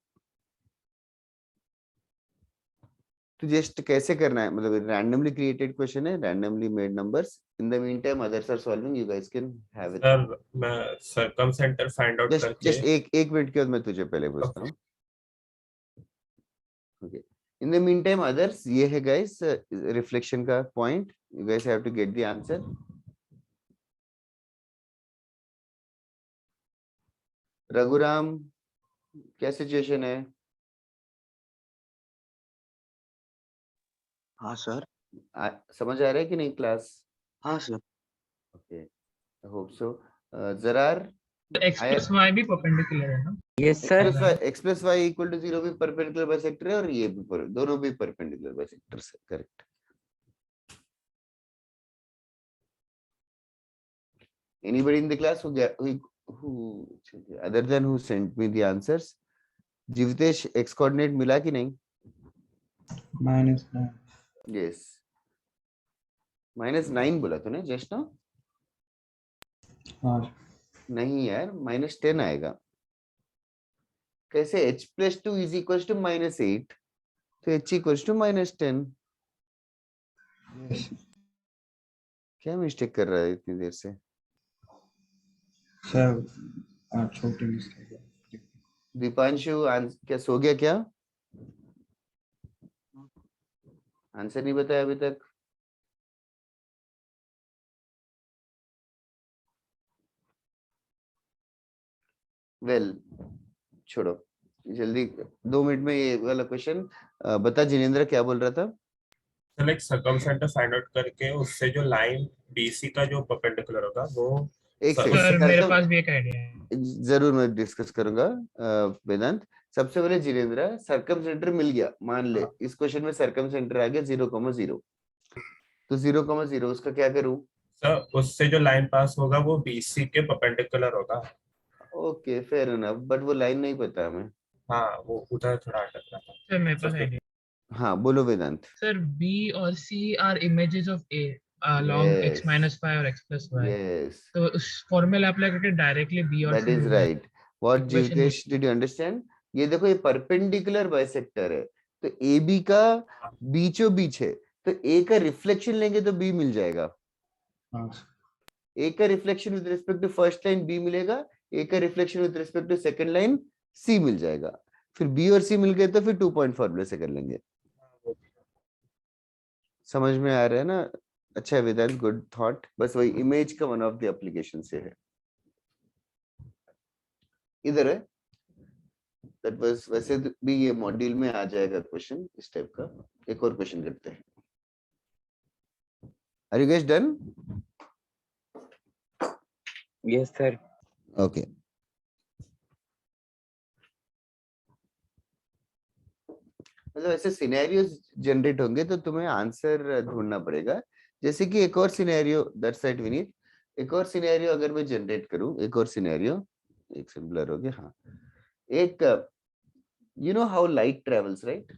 तो जस्ट कैसे करना है, मतलब रैंडमली क्रिएटेड क्वेश्चन है, randomly made numbers. In the mean time others are solving, you guys can have it. Sir मैं सर्कमसेंटर फाइंड आउट करके जस्ट एक मिनट के बाद मैं तुझे पहले पूछता हूँ. Okay, in the mean time others, ये है गाइस रिफ्लेक्शन का point. You guys have to get the answer. Raghuram, क्या सिचुएशन है? हाँ सर. समझ आ रहा है कि नहीं क्लास? हाँ sir. Okay, I hope so. Zarar, x plus y भी परपेंडिकुलर है ना? Yes sir. x plus y equal to 0 भी परपेंडिकुलर बाइसेक्टर है और ये भी दोनों भी परपेंडिकुलर बाइसेक्टर है, correct. Anybody in the class who other than who sent me the answers? Jivtesh, x coordinate मिला कि नहीं? -9। Yes. -9 बोला तूने जस्ट ना? हाँ नहीं यार, -10 आएगा। कैसे h plus 2 is equals to -8 तो h equals to -10। यस क्या मिस्टेक कर रहा है इतनी देर से? सर, छोटी मिस्टेक है। दीपांशु क्या सो गया क्या? आंसर नहीं बताया अभी तक। वेल छोड़ो, जल्दी 2 मिनट में ये वाला क्वेश्चन बता। जिनेंद्र क्या बोल रहा था? लाइक सर्कमसेंटर फाइंड आउट करके उससे जो लाइन BC का जो परपेंडिकुलर होगा वो एक सर, सर मेरे सेकंड, पास भी एक आइडिया है। जरूर मैं डिस्कस करूंगा वेदांत। सबसे पहले जिनेंद्र, सर्कमसेंटर मिल गया, मान ले इस क्वेश्चन में सर्कमसेंटर आ गया 0,0 तो 0,0 उसका क्या करूं? सर उससे जो लाइन पास होगा वो BC के परपेंडिकुलर होगा। ओके फेयर इनफ, बट वो लाइन नहीं पता हमें। हाँ वो उधर थोड़ा अटक रहा था। सर मेरे पास सबसे- आइडिया। हाँ बोलो वेदांत। सर B और C are images of A along x minus 5 और x plus y। यस, तो उस फॉर्मूला अप्लाई करके डायरेक्टली B और दैट C इज मिल right. What Equation Jeevtesh, did you understand? ये देखो, ये परपेंडिकुलर बाइसेक्टर है तो AB का बीचों बीच है, तो A का रिफ्लेक्शन लेंगे तो B मिल जाएगा। हाँ A का reflection with respect to first line B मिलेगा, A का reflection with respect to second line C मिल जाएगा। फिर B और C मिल गए तो फिर 2 पॉइंट फॉर्मूले से कर लेंगे। समझ में आ रहा है ना? अच्छा वेदांत, गुड थॉट। बस वही इमेज का वन ऑफ द एप्लीकेशन से है, इधर है। दैट वाज, वैसे भी ये मॉड्यूल में आ जाएगा क्वेश्चन इस टाइप का। एक और क्वेश्चन करते हैं। Are you guys done? Yes sir. Okay, मतलब ऐसे सिनेरियोस जनरेट होंगे तो तुम्हें आंसर ढूंढना पड़ेगा। जैसे कि एक और सिनेरियो, दैट्स राइट विनीत, एक और सिनेरियो अगर मैं जनरेट करूं, एक और सिनेरियो, एक सिंपलर हो गया। हाँ, एक you know how light travels, right?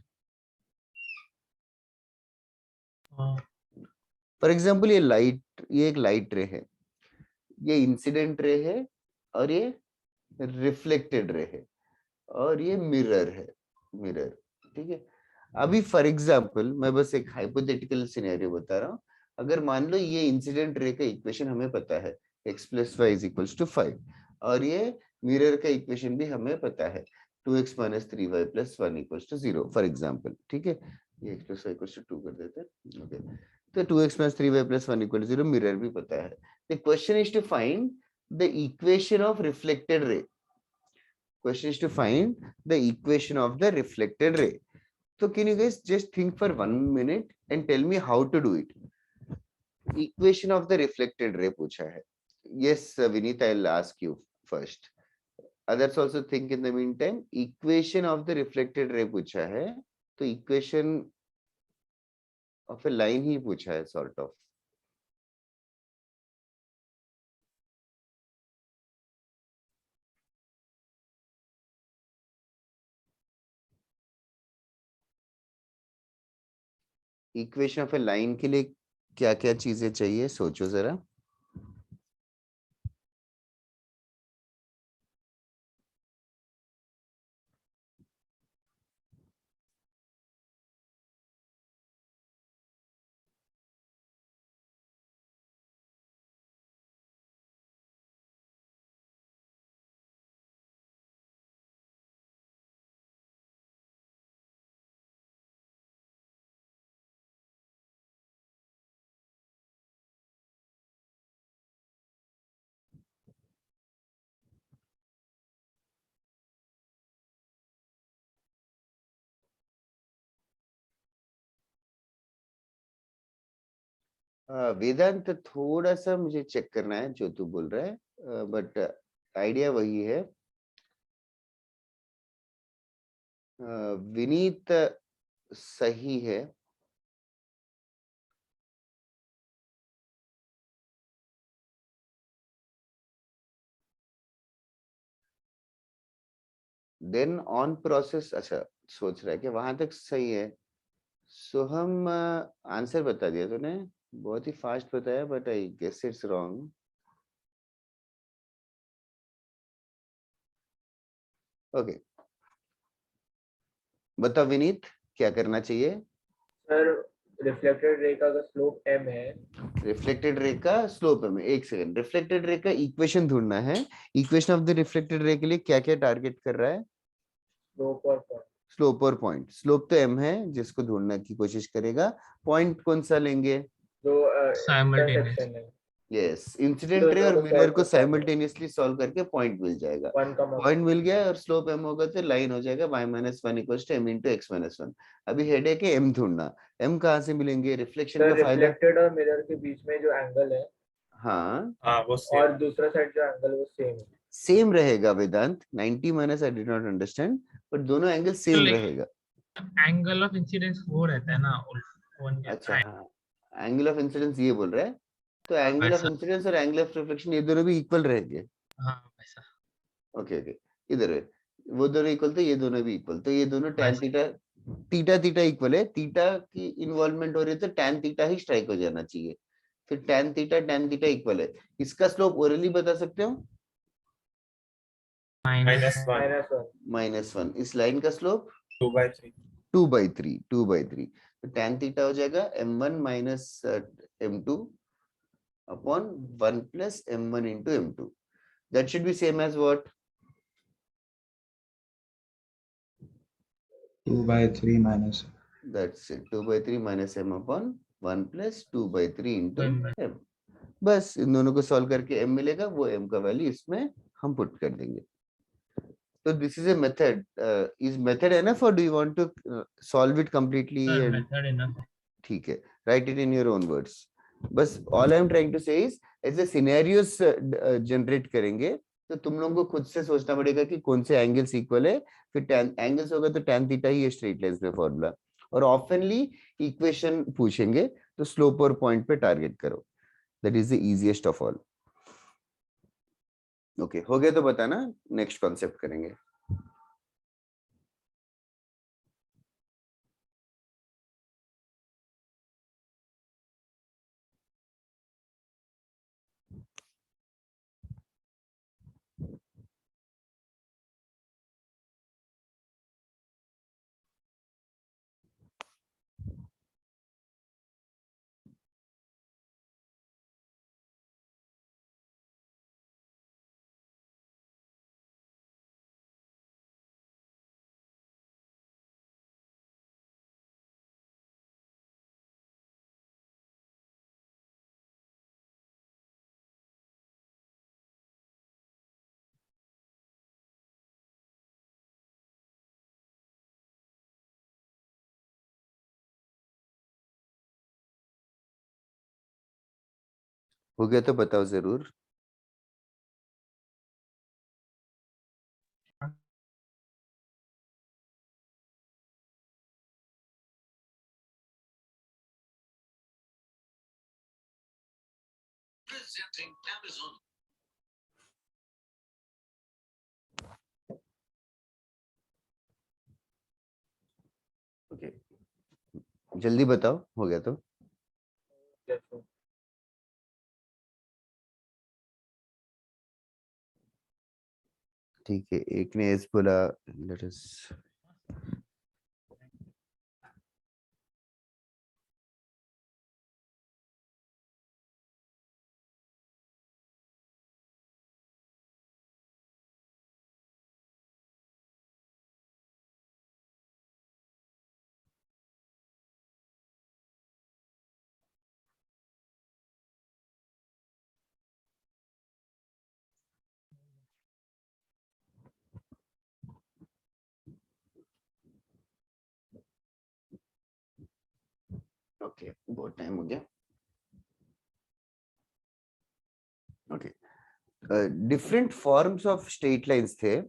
For example ये एक लाइट रे है, ये इंसिडेंट रे है, और ये रिफ्लेक्टेड रे है, और ये मिरर है, मिरर। ठीक है, अभी फॉर एग्जांपल मैं बस एक हाइपोथेटिकल सिनेरियो बता रहा हूँ। अगर मान लो ये इंसिडेंट रे का इक्वेशन हमें पता है, x plus y is equals to 5, और ये मिरर का इक्वेशन भी हमें पता है, 2x minus 3y plus 1 equals to 0 for example. ठीक है, ये x plus y equals to 2 कर देते हैं। ओके, तो 2x minus 3y plus 1 equal to 0 mirror भी पता है। The question is to find the equation of reflected ray. Question is to find the equation of the reflected ray. So can you guys just think for 1 minute and tell me how to do it? Equation of the reflected ray पूछा है। Yes, Vineet, I'll ask you first. Others also think in the meantime. Equation of the reflected ray पूछा है, तो equation of a line ही पूछा है sort of. Equation of A line के लिए क्या क्या चीजें चाहिए, सोचो जरा। वेदांत, थोड़ा सा मुझे चेक करना है जो तू बोल रहा है, बट आइडिया वही है। विनीत सही है, देन ऑन प्रोसेस। अच्छा सोच रहा है कि वहां तक सही है। सोहम आंसर बता दिया तूने, बहुत ही फास्ट बताया, but I guess it's wrong. Okay बता विनीत क्या करना चाहिए। सर रिफ्लेक्टेड रे का अगर स्लोप m है, रिफ्लेक्टेड रे का स्लोप में, एक सेकंड, रिफ्लेक्टेड रे का इक्वेशन ढूंढना है। Equation of the reflected ray के लिए क्या क्या टारगेट कर रहा है? स्लोप और पॉइंट। स्लोप और पॉइंट। स्लोप तो m है जिसको ढूंढने की कोशिश करेगा, पॉइंट कौन सा लेंगे? जो Simultaneous. इंटरसेक्शन है, यस, तो इंसिडेंट रे इन और दोनों मिरर को solve करना है। साइमल्टेनियसली सॉल्व करके पॉइंट मिल जाएगा। 1, पॉइंट मिल गया और स्लोप m होगा तो लाइन हो जाएगा y minus one equal to m into x minus one. अभी हेडेक है m ढूंढना। m कहाँ से मिलेंगे? रिफ्लेक्शन सर का फायदा। रिफ्लेक्टेड और मिरर के बीच में जो एंगल है हाँ हाँ वो सेम। और दूसरा साइड जो एंगल है वो सेम है। सेम रहेगा वेदांत। 90 minus I did not understand, but दोनों एंगल सेम like- रहेगा। एंगल ऑफ इंसिडेंस वो रहता है ना वन के अच्छा हाँ, एंगल ऑफ इंसिडेंस ये बोल रहा है, तो एंगल ऑफ वैसा। इंसिडेंस और एंगल ऑफ रिफ्लेक्शन ये दोनों भी इक्वल रहेंगे। हाँ वैसा ओके ओके, इधर है, वो दोनों इक्वल तो ये दोनों भी इक्वल, तो ये दोनों tan वैसा। थीटा थीटा थीटा इक्वल है। थीटा की इन्वॉल्वमेंट हो रही है तो tan थीटा ही स्ट्राइक हो जाना चाहिए। फिर tan थीटा इक्वल है। इसका स्लोप ओरली बता सकते हो? माइनस -1 -1। इस लाइन का स्लोप 2/3। 2/3। तो tan थीटा हो जाएगा m1 minus m2 upon 1 plus m1 into m2। That should be same as what? 2/3 minus. That's it, 2/3 minus m upon 1 plus 2/3 into M. m। बस इन दोनों को सॉल्व करके m मिलेगा, वो m का वैल्यू इसमें हम पुट कर देंगे। तो this is a method. Is method enough और do you want to solve it completely? Method enough है। ठीक है, write it in your own words. बस all I am trying to say is ऐसे सिनेरियोस जनरेट करेंगे तो तुम लोगों को खुद से सोचना पड़ेगा कि कौन से एंगल्स इक्वल है। फिर tan एंगल्स होगा तो tan थीटा ही है स्ट्रेट लाइंस में फॉर्मूला। और ऑफनली इक्वेशन पूछेंगे तो स्लोप और पॉइंट पे टारगेट करो। That is the easiest of all. Okay हो गया तो बताना, नेक्स्ट कॉन्सेप्ट करेंगे। हो गया तो बताओ जरूर। ओके जल्दी बताओ, हो गया तो। जैसे ठीक है, एक ने एस बोला, लेट अस ओके बहुत टाइम हो गया। Okay different forms of straight lines थे.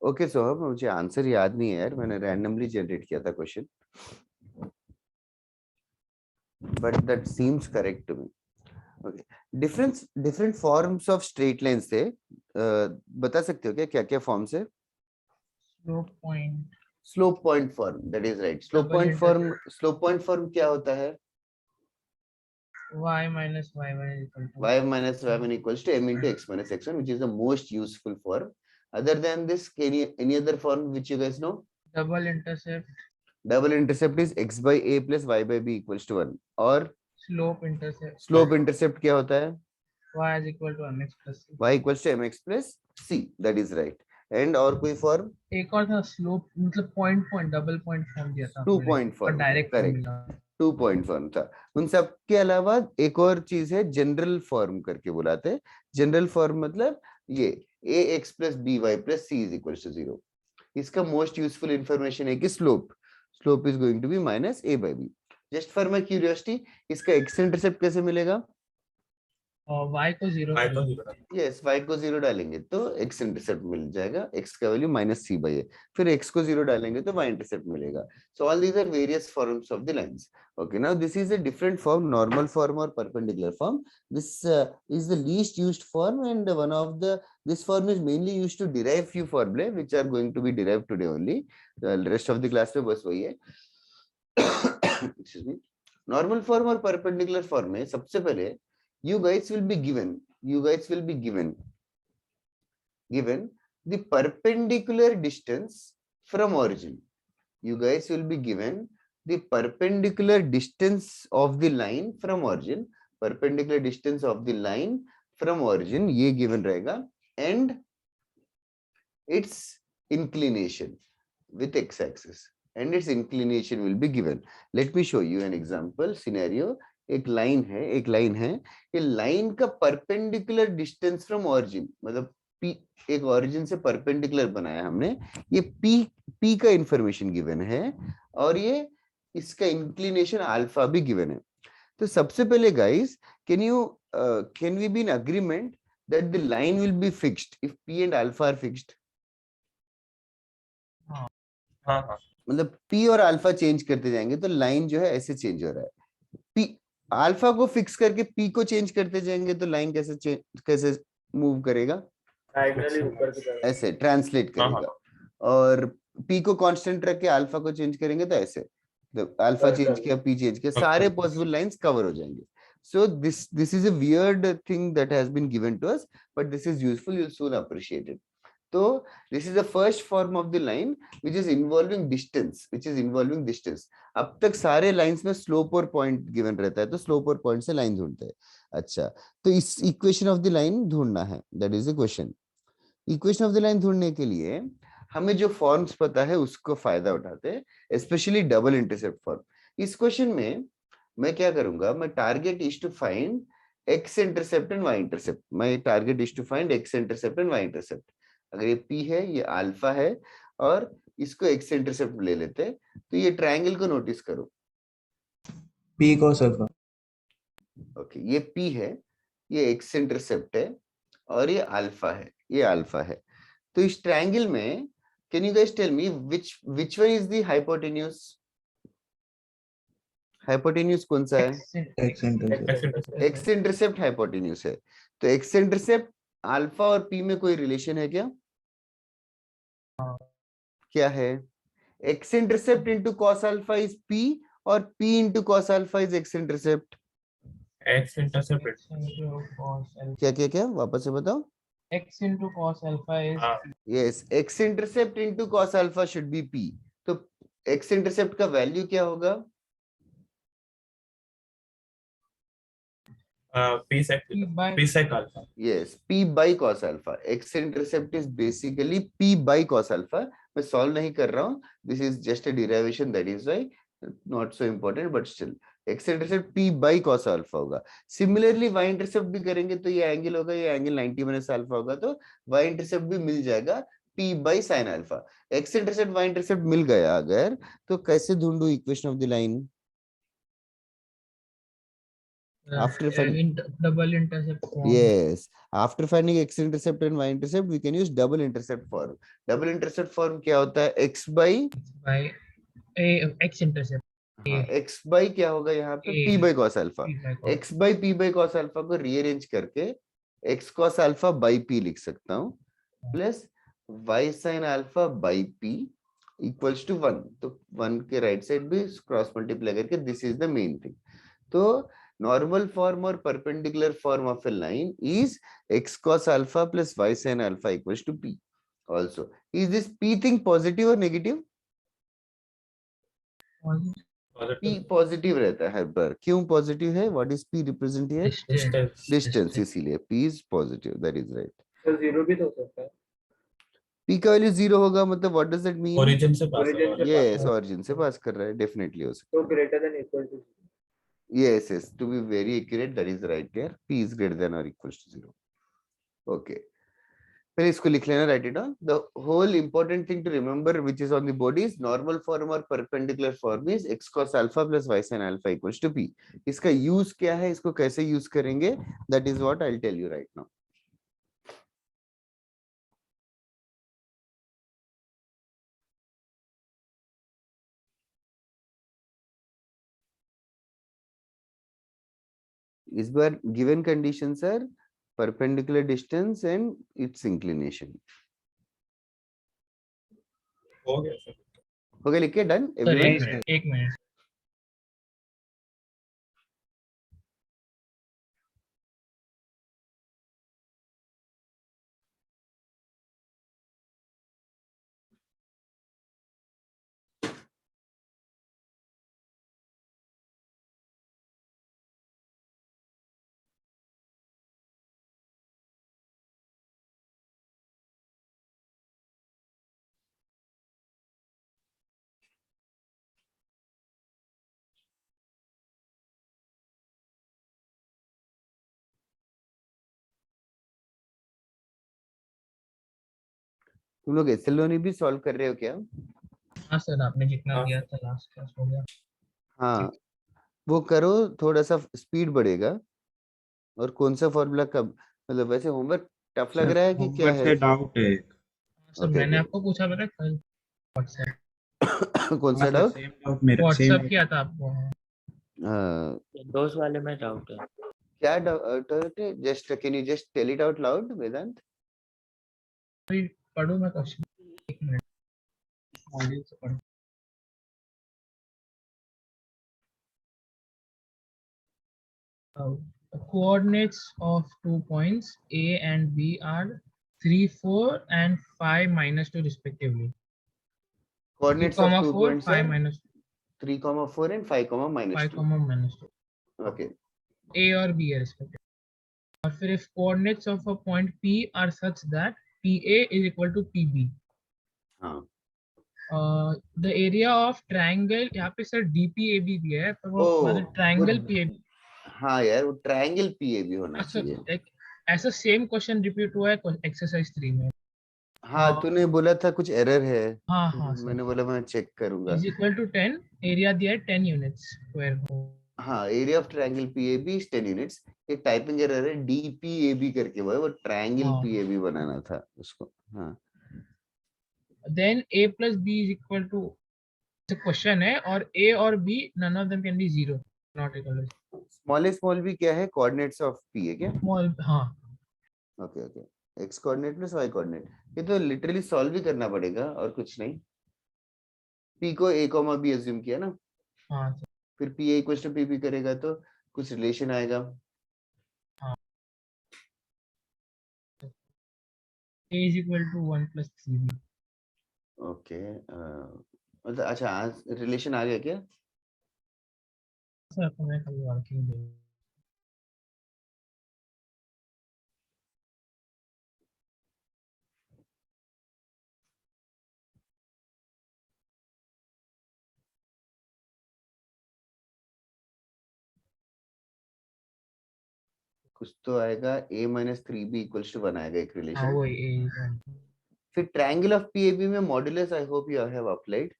ओके सोहम, मुझे आंसर याद नहीं है यार, मैंने रैंडमली जनरेट किया था question, but that seems correct to me. Okay, different forms of straight lines थे. बता सकते हो क्या क्या क्या फॉर्म्स है? Slope point. Slope point form, that is right. Slope Double point form, intercept. Slope point form क्या होता है? Y minus y1 is equal to y minus y1 equals to m into x minus x1, which is the most useful form. Other than this, any other form which you guys know? double intercept. Double intercept is x by a plus y by b equals to 1. और Slope intercept. slope intercept क्या होता है? Y is equal to mx plus c. y equals to mx plus c, that is right. And और कोई form? एक और था slope, मतलब point डबल पॉइंट फॉर्म दिया था 2 हमने, point और form, direct correct. Formula. 2 point form था. उन सब के अलावा एक और चीज है, जनरल फॉर्म करके बुलाते हैं. जनरल फॉर्म मतलब ये ax plus by plus c is equals to 0. इसका मोस्ट यूजफुल इंफॉर्मेशन है कि slope is going to be minus a by b. Just for my curiosity, इसका x इंटरसेप्ट कैसे मिलेगा? और y को 0 y को 0 यस, y को 0 डालेंगे तो x इंटरसेप्ट मिल जाएगा. x का value minus c by a. फिर x को 0 डालेंगे तो y इंटरसेप्ट मिलेगा. So all these are various forms of the lines. Okay, now this is a different form, normal form or perpendicular form. This is the least used form, and one of this form is mainly used to derive few formulae which are going to be derived today only. The rest of the class में बस वही है. Excuse me. Normal form और perpendicular form में सबसे पहले you guys will be given the perpendicular distance from origin. You guys will be given the perpendicular distance of the line from origin. Perpendicular distance of the line from origin ये given रहेगा, and its inclination with x-axis, and its inclination will be given. Let me show you an example scenario. एक line है, ये line का perpendicular distance from origin, मतलब P, एक origin से perpendicular बनाया हमने, ये P का इंफॉर्मेशन गिवन है, और ये इसका इंक्लिनेशन अल्फा भी गिवन है. तो सबसे पहले guys, can we be in agreement that the line will be fixed if P and alpha are fixed? हाँ मतलब P और अल्फा चेंज करते जाएंगे तो लाइन जो है ऐसे चेंज हो रहा है. P अल्फा को फिक्स करके P को चेंज करते जाएंगे तो लाइन कैसे मूव करेगा? डायगोनली ऊपर की तरफ ऐसे ट्रांसलेट करेगा. और P को कांस्टेंट रख के अल्फा को चेंज करेंगे तो ऐसे, अल्फा चेंज किया, P चेंज किया, सारे पॉसिबल लाइंस कवर हो जाएंगे. So this is a weird thing that has been given to us, but this is useful. You'll soon appreciate it. So this is the first form of the line which is involving distance. अब तक सारे lines में slope और point given रहता है, तो slope और point से लाइन ढूंढते हैं. अच्छा, तो इस इक्वेशन ऑफ द लाइन ढूंढना है, that is the question. Equation of the line ढूंढने के लिए हमें जो फॉर्म्स पता है उसको फायदा उठाते हैं, स्पेशली डबल इंटरसेप्ट फॉर्म. इस क्वेश्चन में मैं क्या करूंगा, मैं target is to find X intercept and Y intercept. My target is to find X intercept and Y intercept. अगर ये P है, ये अल्फा है, और इसको एक्स इंटरसेप्ट ले लेते हैं, तो ये ट्रायंगल को नोटिस करो. P cos alpha. ओके, ये P है, ये एक्स इंटरसेप्ट है, और ये अल्फा है. तो इस ट्रायंगल में can you guys tell me which one is the hypotenuse? Hypotenuse कौन सा है? X intercept. X intercept hypotenuse है. तो एक्स इंटरसेप्ट अल्फा और P में कोई रिलेशन है क्या? क्या है? X intercept into cos alpha is P, और P into cos alpha is x intercept. x intercept क्या वापस से बताओ. x into cos alpha is yes, x intercept into cos alpha should be P. तो एक्स इंटरसेप्ट का value क्या होगा? p sec alpha. Yes, P by cos alpha. X intercept is basically P by cos alpha. मैं solve नहीं कर रहा हूँ. This is just a derivation, that is why not so important, but still X intercept P by cos alpha होगा. Similarly Y intercept भी करेंगे तो ये एंगल होगा, ये एंगल 90 माइनस अल्फा होगा, तो Y intercept भी मिल जाएगा P by sin alpha. X intercept Y intercept मिल गया अगर, तो कैसे ढूंढूं equation of the line? After finding double intercept form. yes, after finding x-intercept and y-intercept, we can use double intercept form. Double intercept form क्या होता है? x by x intercept. हाँ, x by क्या होगा यहाँ पे? p by cos alpha. x by p by cos alpha को rearrange करके x cos alpha by p लिख सकता हूँ plus y sin alpha by p equals to 1. तो 1 के राइट साइड भी क्रॉस मल्टीप्लाई करके this is the main thing. तो normal form or perpendicular form of a line is x cos alpha plus y sin alpha equals to p. Also, is this p thing positive or negative? p positive रहता है हर बार. क्यों positive है? What is p represent here? Distance. इसीलिए p is positive. That is right. तो 0 भी तो हो सकता है. p का वैल्यू 0 होगा मतलब what does that mean? origin से पास Origin से Yes, origin से पास कर रहा है. Definitely हो सकता है. तो greater than equal to 0. Yes, yes. To be very accurate, that is right there. P is greater than or equals to 0. Okay. फिर इसको लिख लेना, write it down. The whole important thing to remember, which is on the board, is normal form or perpendicular form is x cos alpha plus y sin alpha equals to p. इसका use क्या है? इसको कैसे use करेंगे? That is what I'll tell you right now. इस बार given conditions are perpendicular distance and its inclination. हो गया sir. हो गया लिख के done? Sir Everyone? एक मिनट. तुम लोग एसएलओनी भी सॉल्व कर रहे हो क्या? हाँ सर, आपने जितना हाँ, दिया था लास्ट क्लास हो गया. हाँ, वो करो, थोड़ा सा स्पीड बढ़ेगा. और कौन सा फॉर्मूला कब, मतलब वैसे होमवर्क टफ लग रहा है कि क्या है? डाउट है. सर Okay, मैंने okay. आपको पूछा था कल व्हाट्सएप कौन सा डाउट? सेम डाउट मेरा. व्हाट्सएप किया था आपको. विंडोज वाले में डाउट है. क्या डाउट है? Just can you just tell it out loud Vedant? अभी पढ़ूं मैं क्वेश्चन. एक मिनट. ऑडियो से पढ़ो. The coordinates of 2 points A and B are 3, 4 and 5 minus 2 respectively. Coordinates 2, of 2 4, points 5 are minus 3, 4 and 5, minus 5, 2. minus 2. Okay. A और B है respectively. और फिर if coordinates of a point P are such that PA is equal to PB. हाँ. The area of triangle, यहाँ पे sir DPAB दिया है, पर वो मतलब triangle PAB. हाँ यार, वो ट्रायंगल पीएबी होना अच्छा, चाहिए. एक ऐसा सेम क्वेश्चन रिपीट हुआ है एक्सरसाइज 3 में. हाँ, तूने बोला था कुछ एरर है. हाँ हाँ सर. मैंने बोला मैं चेक करूंगा. is equal to 10, एरिया दिया है 10 यूनिट्स स्क्वायर. हाँ, area of triangle PAB is 10 units. ये टाइपिंग एरर है, डीपीएबी करके वो ट्रायंगल पीएबी बनाना था उसको. हाँ. Then A plus B is equal to, question है, और A और B none of them can be 0, not equal to. Small भी क्या है? कोऑर्डिनेट्स ऑफ पी है क्या? स्मॉल. हाँ. Okay okay. X coordinate plus y coordinate. ये तो लिटरली सॉल्व भी करना पड़ेगा और कुछ नहीं. पी को a कॉमा b अज्यूम किया ना. हाँ. फिर P A equals to P B करेगा तो कुछ रिलेशन आएगा. हाँ. A is equal to 1 plus 3b. Okay. मतलब अच्छा, आज रिलेशन आ गया क्या? सर आपको मैं कल वर्किंग दे. कुछ तो आएगा. a minus 3b equals to 1 आएगा एक हाँ रिलेशन. वो A. फिर ट्रायंगल ऑफ पीएबी में modulus I hope you have applied.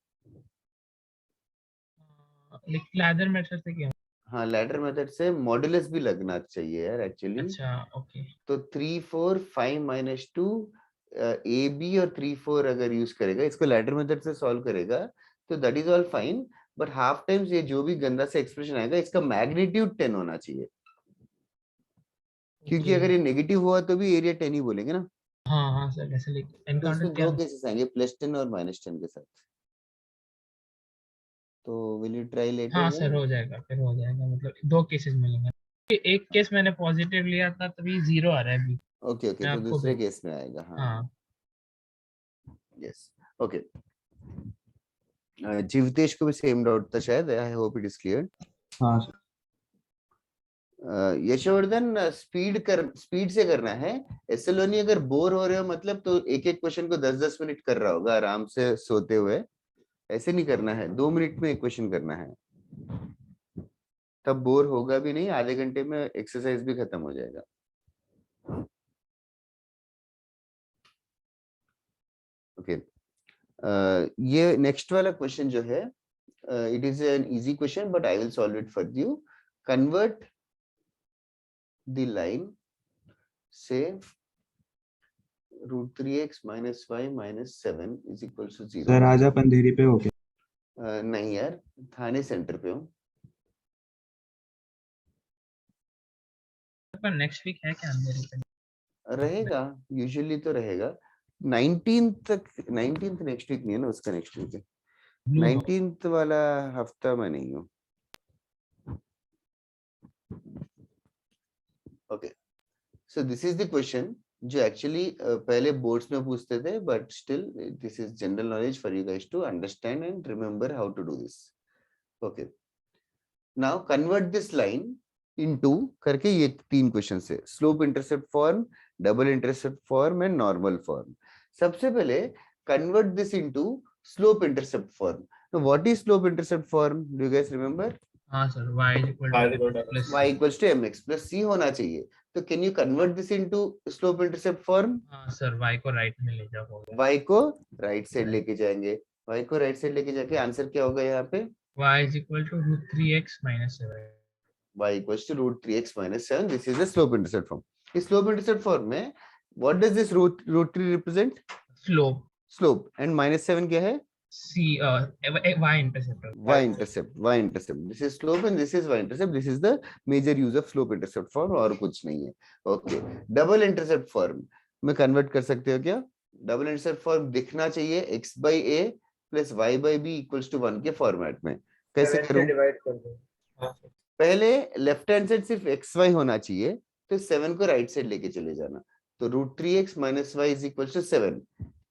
Like ladder method से किया. हाँ लैडर मेथड से मॉडुलस भी लगना चाहिए यार एक्चुअली। अच्छा ओके तो 3 4 5 माइनस 2 ए बी और 3 4 अगर यूज करेगा, इसको लैडर मेथड से सॉल्व करेगा तो that is all fine, but half times ये जो भी गंदा सा एक्सप्रेशन आएगा इसका मैग्नीट्यूड 10 होना चाहिए, क्योंकि अगर ये नेगेटिव हुआ तो भी एरिया 10 ही बोलेंगे ना। हाँ हाँ सर ऐसे लिख तो एनकाउंटर इसमें क्या दो केसेस आएंगे, +10 और -10 के साथ। तो विल यू ट्राई लेटर? हाँ सर हो जाएगा, फिर हो जाएगा, मतलब 2 केसेस मिलेंगे। एक केस मैंने पॉजिटिव लिया था तभी 0 आ रहा है अभी। ओके ओके, मैं तो आपको दूसरे केस में आएगा। हाँ हाँ यस ओके। जीवतेश को भी सेम डाउट था शायद, I hope it is clear. हाँ सर। यशवर्धन स्पीड से करना है। एसएलओनी अगर बोर हो रहे हो मतलब तो एक एक क्वेश्चन को 10-10 मिनट कर रहा होगा आराम से सोते हुए, ऐसे नहीं करना है, 2 मिनट में एक क्वेश्चन करना है, तब बोर होगा भी नहीं, आधे घंटे में एक्सरसाइज भी खत्म हो जाएगा। ओके ये नेक्स्ट वाला क्वेश्चन जो है, it is an easy question but I will solve it for you. Convert the line से √3x - y - 7 is equals to 0। Sir आज आप अंधेरी पे हो क्या? नहीं यार, थाने सेंटर पे हूँ। पर नेक्स्ट वीक है क्या अंधेरी पे? रहेगा, यूजुअली तो रहेगा। 19th नेक्स्ट वीक नहीं है ना, उसका नेक्स्ट वीक है। 19th वाला हफ्ता में नहीं हूँ। Okay so this is the question जो एक्चुअली पहले बोर्ड्स में पूछते थे, but still this is general knowledge for you guys to understand and remember how to do this. Okay now convert this line into करके ये 3 question है, slope intercept form, double intercept form and normal form. सबसे पहले convert this into slope intercept form. तो what is slope intercept form, do you guys remember? हाँ sir y y = mx + c होना चाहिए। तो can you convert this into slope intercept form? हाँ sir y को right में ले जाओ। y को राइट साइड लेके जाएंगे, y को राइट साइड लेके जाके आंसर क्या होगा यहाँ पे? y √3x - 7। y = √3x - 7, this is the slope intercept form. इस स्लोप इंटरसेप्ट फॉर्म में what does this √3 represent? Slope. Slope and -7 क्या है? c y intercept। y intercept, this is slope and this is y intercept, this is the major use of slope intercept form, और कुछ नहीं है। Okay double intercept form में convert कर सकते हो क्या? डबल इंटरसेप्ट फॉर्म दिखना चाहिए x/a + y/b = 1 के फॉर्मेट में। कैसे करूं? डिवाइड कर दो। पहले लेफ्ट हैंड साइड सिर्फ xy होना चाहिए, तो 7 को राइट साइड लेके चले जाना, तो √3x - y = 7।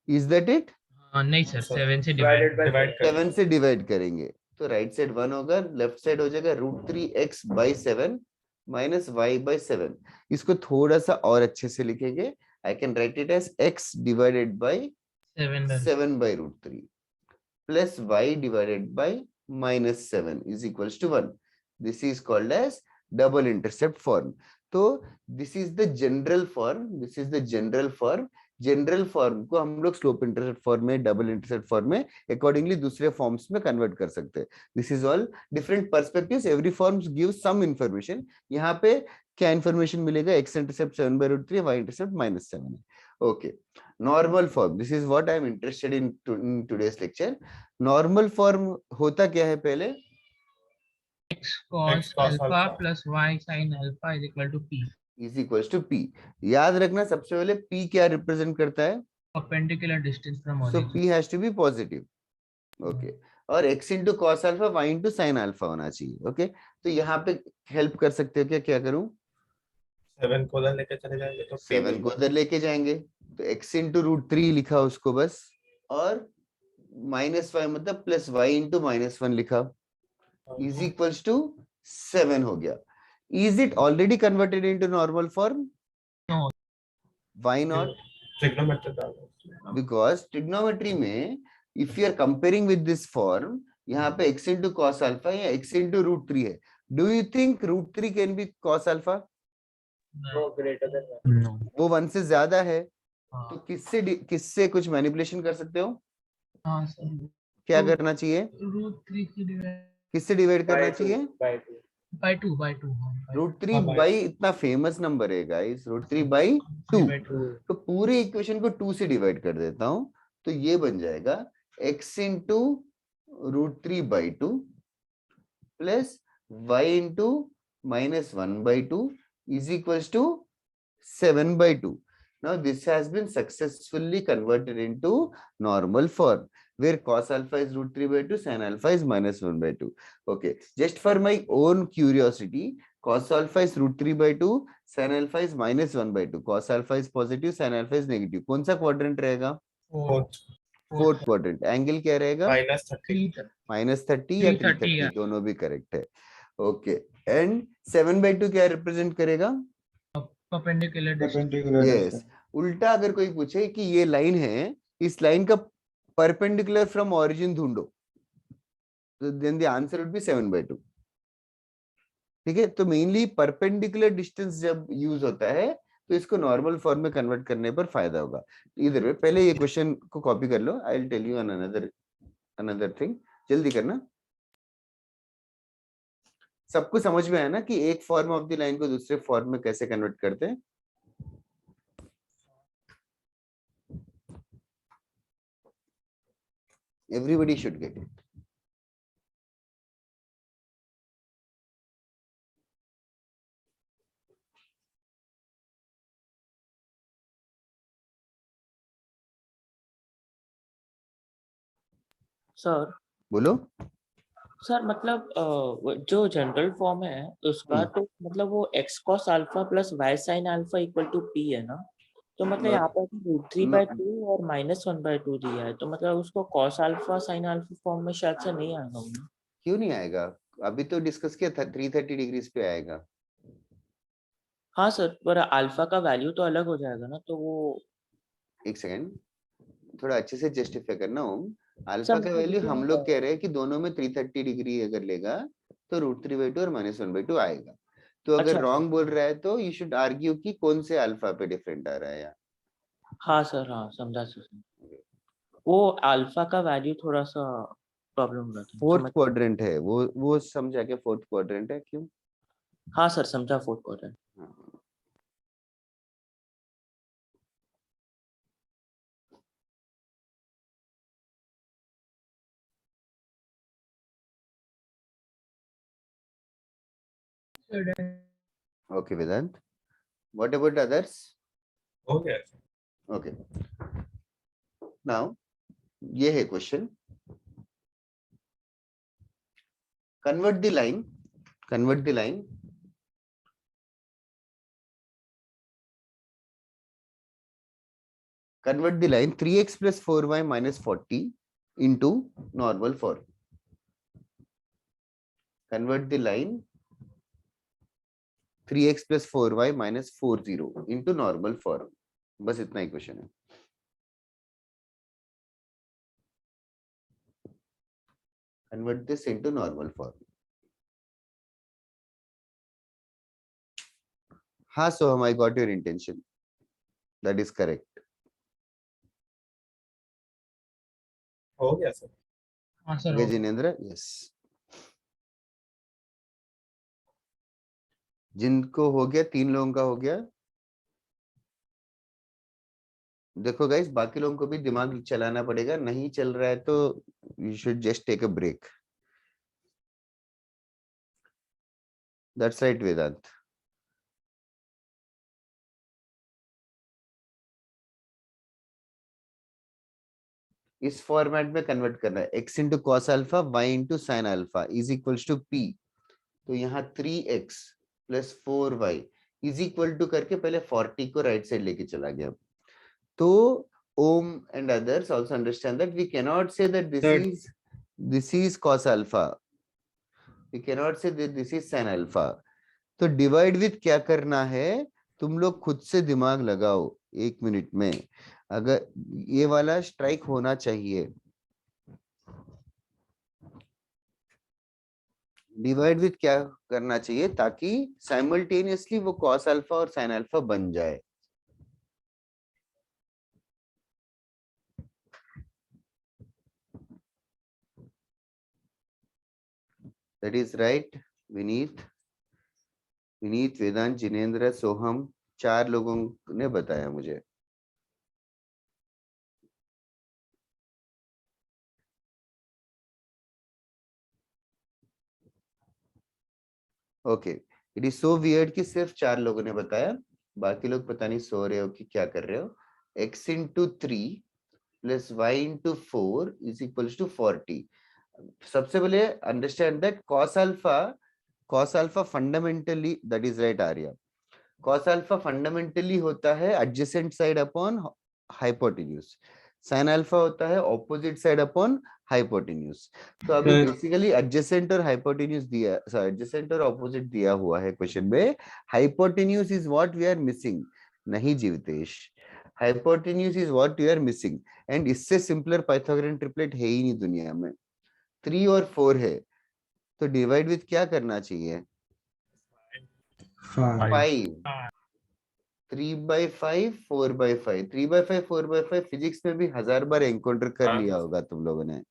Is that it? नहीं सर 7 से डिवाइड 7 से डिवाइड करेंगे तो राइट साइड 1 होगा, लेफ्ट साइड हो जाएगा √3x/7 - y/7। इसको थोड़ा सा और अच्छे से लिखेंगे, I can write it as x / 7/√3 plus y / -7 is equals to 1. This is called as double intercept form. तो this is the general form. This is the general form. General form को हम लोग स्लोप इंटरसेप्ट फॉर्म में, double intercept form में accordingly दूसरे forms में convert कर सकते हैं। This is all different perspectives, every forms gives some information. यहाँ पे क्या इंफॉर्मेशन मिलेगा? x इंटरसेप्ट 7/√3, y इंटरसेप्ट -7 है। Okay normal form, this is what I am interested in today's lecture. Normal form होता क्या है? पहले x cos alpha plus y sin alpha is equal to p is equals to p। याद रखना सबसे पहले p क्या रिप्रेजेंट करता है? perpendicular distance from so origin। p has to be positive। okay और x into cos alpha, y into sin alpha होना चाहिए। okay तो यहाँ पे हेल्प कर सकते हो क्या? क्या करूं? 7 को उधर लेके चले जाएंगे तो 7 को उधर लेके जाएंगे तो x into √3 लिखा उसको बस, और -y मतलब +y into -1 लिखा, is equals to 7 हो गया। Is it already converted into normal form? No. Why not? Trigonometry Because trigonometry में if you are comparing with this form, यहाँ पे x into cos alpha या x into √3 है। Do you think √3 can be cos alpha? No, greater than 1. No। वो 1 से ज्यादा है, तो किससे कुछ मैनिपुलेशन कर सकते हो? हाँ सर। क्या करना चाहिए? √3 से डिवाइड, किससे डिवाइड करना चाहिए? by 2 by 2 by 2 हाँ, by रूट थ्री हाँ, by बाई इतना फेमस नंबर है guys, root three by 2। by 2 2 तो पूरे इक्वेशन को 2 से डिवाइड कर देता हूं, तो ये बन जाएगा x into root three by 2 plus y into minus 1/2 is equals to 7/2. Now this has been successfully converted into normal form where cos alpha is root 3/2, sin alpha is minus 1/2. Okay, just for my own curiosity, cos alpha is root 3/2, sin alpha is minus 1/2. Cos alpha is positive, sin alpha is negative. कौन सा quadrant रहेगा? Fourth quadrant. Angle क्या रहेगा? -30 -30 या 330 330, दोनों भी correct है। Okay, and 7/2 क्या रिप्रेजेंट करेगा? perpendicular distance perpendicular yes, distance. उल्टा अगर कोई पूछे कि ये लाइन है, इस लाइन का परपेंडिकुलर फ्रॉम ओरिजिन ढूंढो, तो then the answer would be 7/2। ठीक है, तो मेनली परपेंडिकुलर डिस्टेंस जब यूज होता है तो इसको नॉर्मल फॉर्म में कन्वर्ट करने पर फायदा होगा। इधर वे पहले ये क्वेश्चन को कॉपी कर लो, I will tell you on another thing, जल्दी करना। सबको समझ में आया ना कि एक फॉर्म ऑफ द लाइन को दूसरे फॉर्म में कैसे कन्वर्ट करते हैं? Everybody should get it. Sir बोलो। सर मतलब जो जनरल फॉर्म है उसका तो मतलब वो x cos alpha plus y sin alpha equal to p है ना, तो मतलब Not- यहाँ पर रूट 3/2 और -1/2 दिया है, तो मतलब उसको cos alpha sin alpha form में शायद से नहीं आएगा ना? क्यों नहीं आएगा? अभी तो डिस्कस किया था, 330 डिग्रीज पे आएगा। हाँ सर, पर अल्फा का वैल्यू तो अलग हो जाएगा ना, तो वो एक सेकेंड, थोड़ा अच्छे से जस्टिफाई करना हूँ। अल्फा सर का मतलब वैल्यू हम लोग लेकिन कह रहे हैं कि दोनों में 330 डिग्री अगर लेगा तो रूट 3/2 और -1/2 आएगा। तो अगर अच्छा रॉन्ग बोल रहा है तो यू शुड आर्ग्यू कि कौन से अल्फा पे डिफरेंट आ रहा है यार। हाँ सर, हाँ समझा सर। वो अल्फा का वैल्यू थोड़ा सा प्रॉब्लम हो रहा था फोर्थ समझ। क्वाड्रेंट है वो समझा के, फोर्थ क्वाड्रेंट है क्यों? हाँ सर समझा, fourth quadrant. Okay Vedant, what about others? हो गया। ओके, नाउ ये है question, convert the line convert the line convert the line 3x plus 4y minus 40 into normal form. Convert the line 3x plus 4y minus 40 into normal form. बस इतना ही question है। Convert this into normal form. हाँ सोहम, I got your intention. That is correct. हो गया sir. हाँ sir Okay, Jinendra, yes. जिनको हो गया, 3 लोगों का हो गया। देखो गाइस, बाकी लोगों को भी दिमाग चलाना पड़ेगा, नहीं चल रहा है तो you should just take a break. That's right Vedant. इस फॉर्मेट में कन्वर्ट करना है, x into cos alpha y into sine alpha is equals to p। तो यहाँ 3x plus 4y is equal to करके पहले 40 को राइट साइड लेके चला गया। तो Om and others also understand that we can not say that this is cos alpha, we can not say that this is sine alpha. तो divide with क्या करना है, तुम लोग खुद से दिमाग लगाओ 1 मिनट में। अगर ये वाला स्ट्राइक होना चाहिए, डिवाइड विथ क्या करना चाहिए ताकि साइमल्टेनियसली वो कॉस अल्फा और साइन अल्फा बन जाए। That is right Vineet. Vineet, Vedant, Jinendra, Soham, 4 लोगों ने बताया मुझे। Okay, it is so weird कि सिर्फ 4 लोगों ने बताया, बाकी लोग पता नहीं सो रहे हो कि क्या कर रहे हो। x into 3 plus y into 4 is equals to 40. सबसे पहले understand that cos alpha fundamentally, that is right Arya, cos alpha fundamentally होता है adjacent side upon hypotenuse, sin alpha होता है opposite side upon hypotenuse। तो अभी Sir. बेसिकली adjacent और hypotenuse दिया, sorry, adjacent और opposite दिया हुआ है क्वेश्चन में, hypotenuse is what we are missing, नहीं जीवतेश, hypotenuse is what we are missing, and इससे सिंपलर पाइथागोरन ट्रिपलेट है ही नहीं दुनिया में। 3 और 4 है, तो डिवाइड विथ क्या करना चाहिए? 5। 3/5 4/5, 3/5 4/5 फिजिक्स में भी 1000 बार एनकाउंटर कर लिया होगा तुम लोगों ने,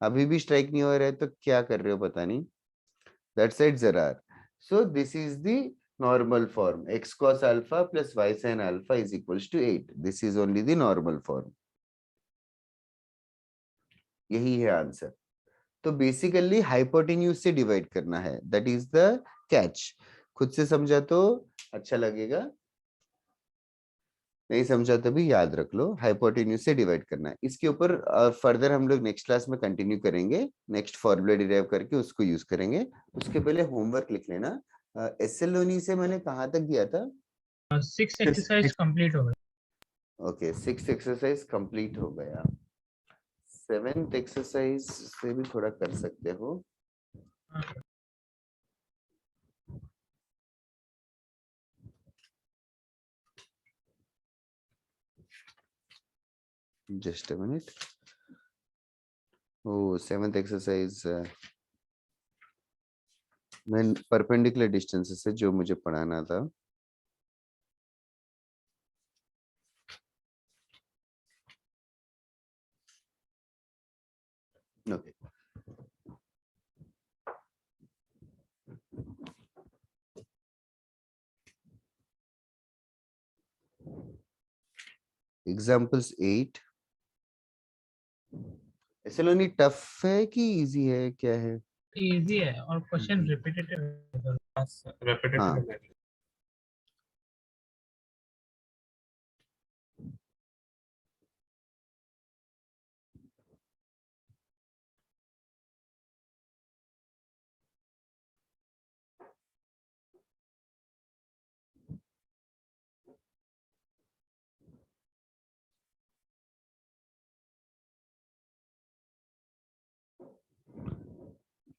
अभी भी स्ट्राइक नहीं हो रहा है, तो क्या कर रहे हो पता नहीं। That's it Zarar. So this is the normal form, x cos alpha plus y sin alpha is equals to 8. This is only the normal form, यही है आंसर। तो बेसिकली हाइपोटेन्यूज से डिवाइड करना है, दैट इज द कैच। खुद से समझा तो अच्छा लगेगा, नहीं समझा तो भी याद रख लो, हाइपोटेन्यूज से डिवाइड करना है। इसके ऊपर फर्दर हम लोग नेक्स्ट क्लास में कंटिन्यू करेंगे, नेक्स्ट फॉर्मूला डिराइव करके उसको यूज करेंगे। उसके पहले होमवर्क लिख लेना। एसएलओनी से मैंने कहाँ तक दिया था? 6 एक्सरसाइज कंप्लीट हो गए। ओके, 6 एक्सरसाइज कंप्लीट हो गया। 7th एक्सरसाइज से भी थोड़ा कर सकते हो। Just a minute. Oh, 7th exercise मैं परपेंडिकुलर डिस्टेंसेस से जो मुझे पढ़ाना था। Okay, examples 8। एसएलओनी टफ है कि इजी है, क्या है? इजी है और क्वेश्चन रिपीटेटिव है। हाँ,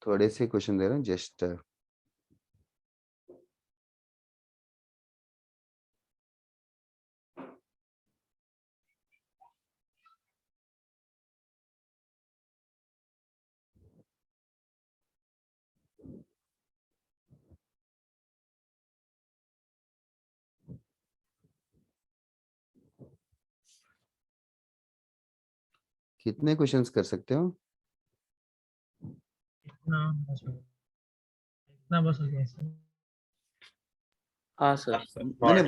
थोड़े से क्वेश्चन दे रहा हूँ जस्ट। कितने क्वेश्चंस कर सकते हो? इतना बस हो गया सर। हाँ सर। मैंने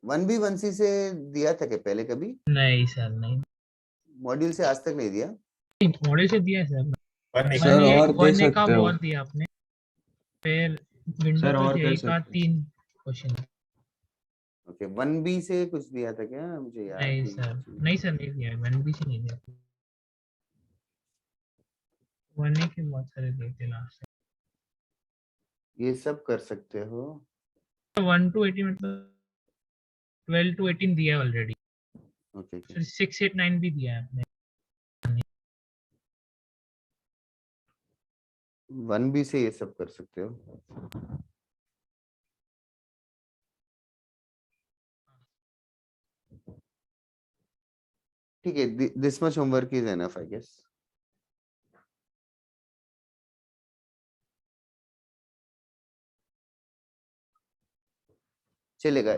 वन बी वन सी से दिया था क्या पहले कभी? नहीं सर, नहीं। मॉड्यूल से आज तक नहीं दिया? मॉडल से दिया है सर। सर और दे सकते हो। और दिया आपने, फिर विंडो सर और पे कर एक का सकते 3 क्वेश्चन। ओके, 1B से कुछ दिया था क्या? मुझे याद नहीं सर, नहीं सर, नहीं दिया। 1B से नहीं दिया। 1A के बहुत सारे दिए थे लास्ट। ये सब कर सकते हो। 1 to 18 मतलब 12 to 18 दिया है ऑलरेडी। ओके, 6 8 9 भी दिया है आपने। 1B से ये सब कर सकते हो। ठीक है, this much homework is enough I guess. चलेगा,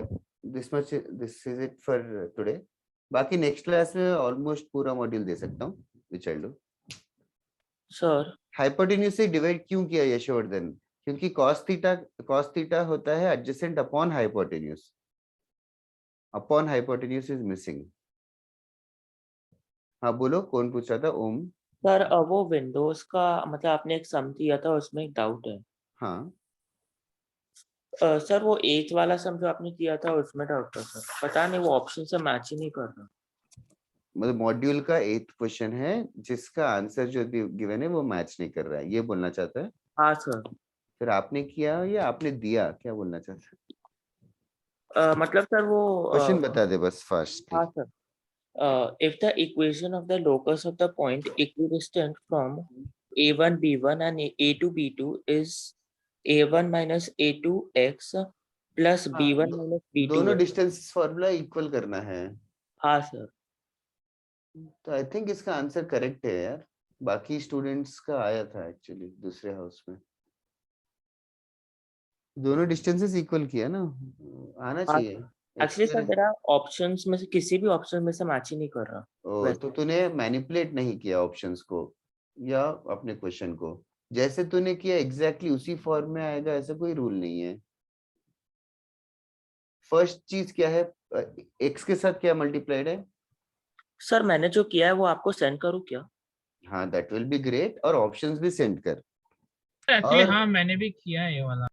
this is it for today. बाकी नेक्स्ट क्लास में ऑलमोस्ट पूरा मॉड्यूल दे सकता हूँ, which I do. Sir hypotenuse से डिवाइड क्यों किया यशवर्धन? क्योंकि cos थीटा होता है adjacent upon hypotenuse is missing. हाँ बोलो, कौन पूछ रहा था? ओम। सर वो विंडोज का मतलब आपने एक सम दिया था उसमें एक डाउट है। हाँ सर वो 8 वाला सम जो आपने दिया था उसमें डाउट था सर, पता नहीं वो ऑप्शन से मैच ही नहीं कर रहा। मतलब मॉड्यूल का 8th क्वेश्चन है जिसका आंसर जो गिवन है वो मैच नहीं कर रहा है, ये बोलना चाहता है? हाँ सर। फिर आपने किया या आपने दिया, क्या बोलना चाहता है? मतलब सर वो क्वेश्चन बता दे बस फास्ट। हाँ sir. If the equation of the locus of the point equidistant from a1 b1 and a2 b2 is a1 minus a2x plus b1 minus दोनों b2x। डिस्टेंस फॉर्मूला इक्वल करना है। हाँ sir. तो I think इसका answer correct है यार, बाकी students का आया था एक्चुअली दूसरे हाउस में। दोनों डिस्टेंसेस इक्वल किया ना, आना चाहिए। एक्चुअली सर मेरा ऑप्शंस में से किसी भी ऑप्शन में से मैच ही नहीं कर रहा। ओ, तो तूने मैनिपुलेट नहीं किया ऑप्शंस को या अपने क्वेश्चन को, जैसे तूने किया एग्जैक्टली उसी फॉर्म में आएगा, ऐसा कोई रूल नहीं है। फर्स्ट चीज क्या है, एक्स के साथ क्या मल्टीप्लाइड है? सर मैंने जो किया है वो आपको सेंड करूँ क्या? हाँ दैट विल बी ग्रेट, और ऑप्शंस भी सेंड कर। एक्चुअली और हाँ मैंने भी किया है ये वाला।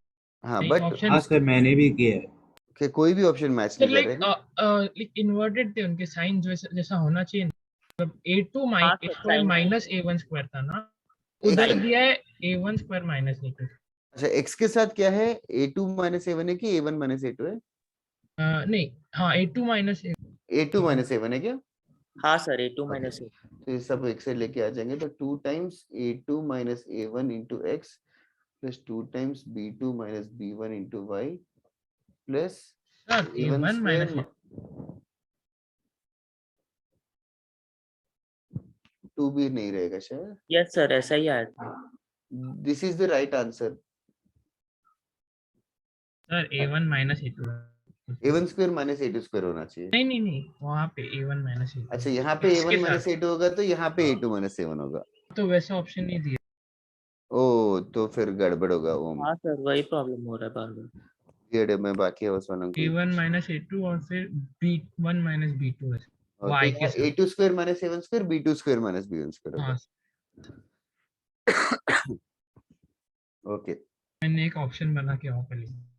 हाँ नहीं, बट option- हाँ सर मैंने भी किया है। कि कोई भी ऑप्शन मैच सर नहीं कर रहे ना। लाइक इन्वर्टेड थे उनके साइन जैसा होना चाहिए, मतलब a2 हाँ sir, square sign- minus a1 square था ना, उधर दिया है a1 स्क्वायर माइनस a2। अच्छा एक्स के साथ क्या है, a2 माइनस a1 है कि a1 माइनस a2 है? नहीं हाँ a2 minus a2 minus a1 है क्या? हाँ सर a2 माइनस a। तो ये सब एक से लेके आ जाएंगे, तो 2 times a2 minus a1 into x plus 2 times b2 minus b1 into y plus a1 a1 minus square 2 भी नहीं रहेगा शायद। यस सर ऐसा ही आया था। This is the right answer. Sir a1 minus a2। a1 square minus a2 square होना चाहिए। नहीं वहाँ पे a1 माइनस a2। अच्छा यहाँ पे a1 माइनस a2 होगा तो यहाँ पे a2 माइनस a1 होगा। तो वैसा ऑप्शन नहीं दिया। ओ तो फिर गड़बड़ होगा ओम। हाँ सर वही प्रॉब्लम हो रहा है बार बार। ये मैं बाकी हाउस वालों को a1 माइनस a2 और फिर b1 माइनस b2 है तो y के यहाँ साथ। a2 square minus a1 square b2 square minus b1 square हाँ होगा। ओके मैंने एक ऑप्शन बना के वहाँ पे लिखा।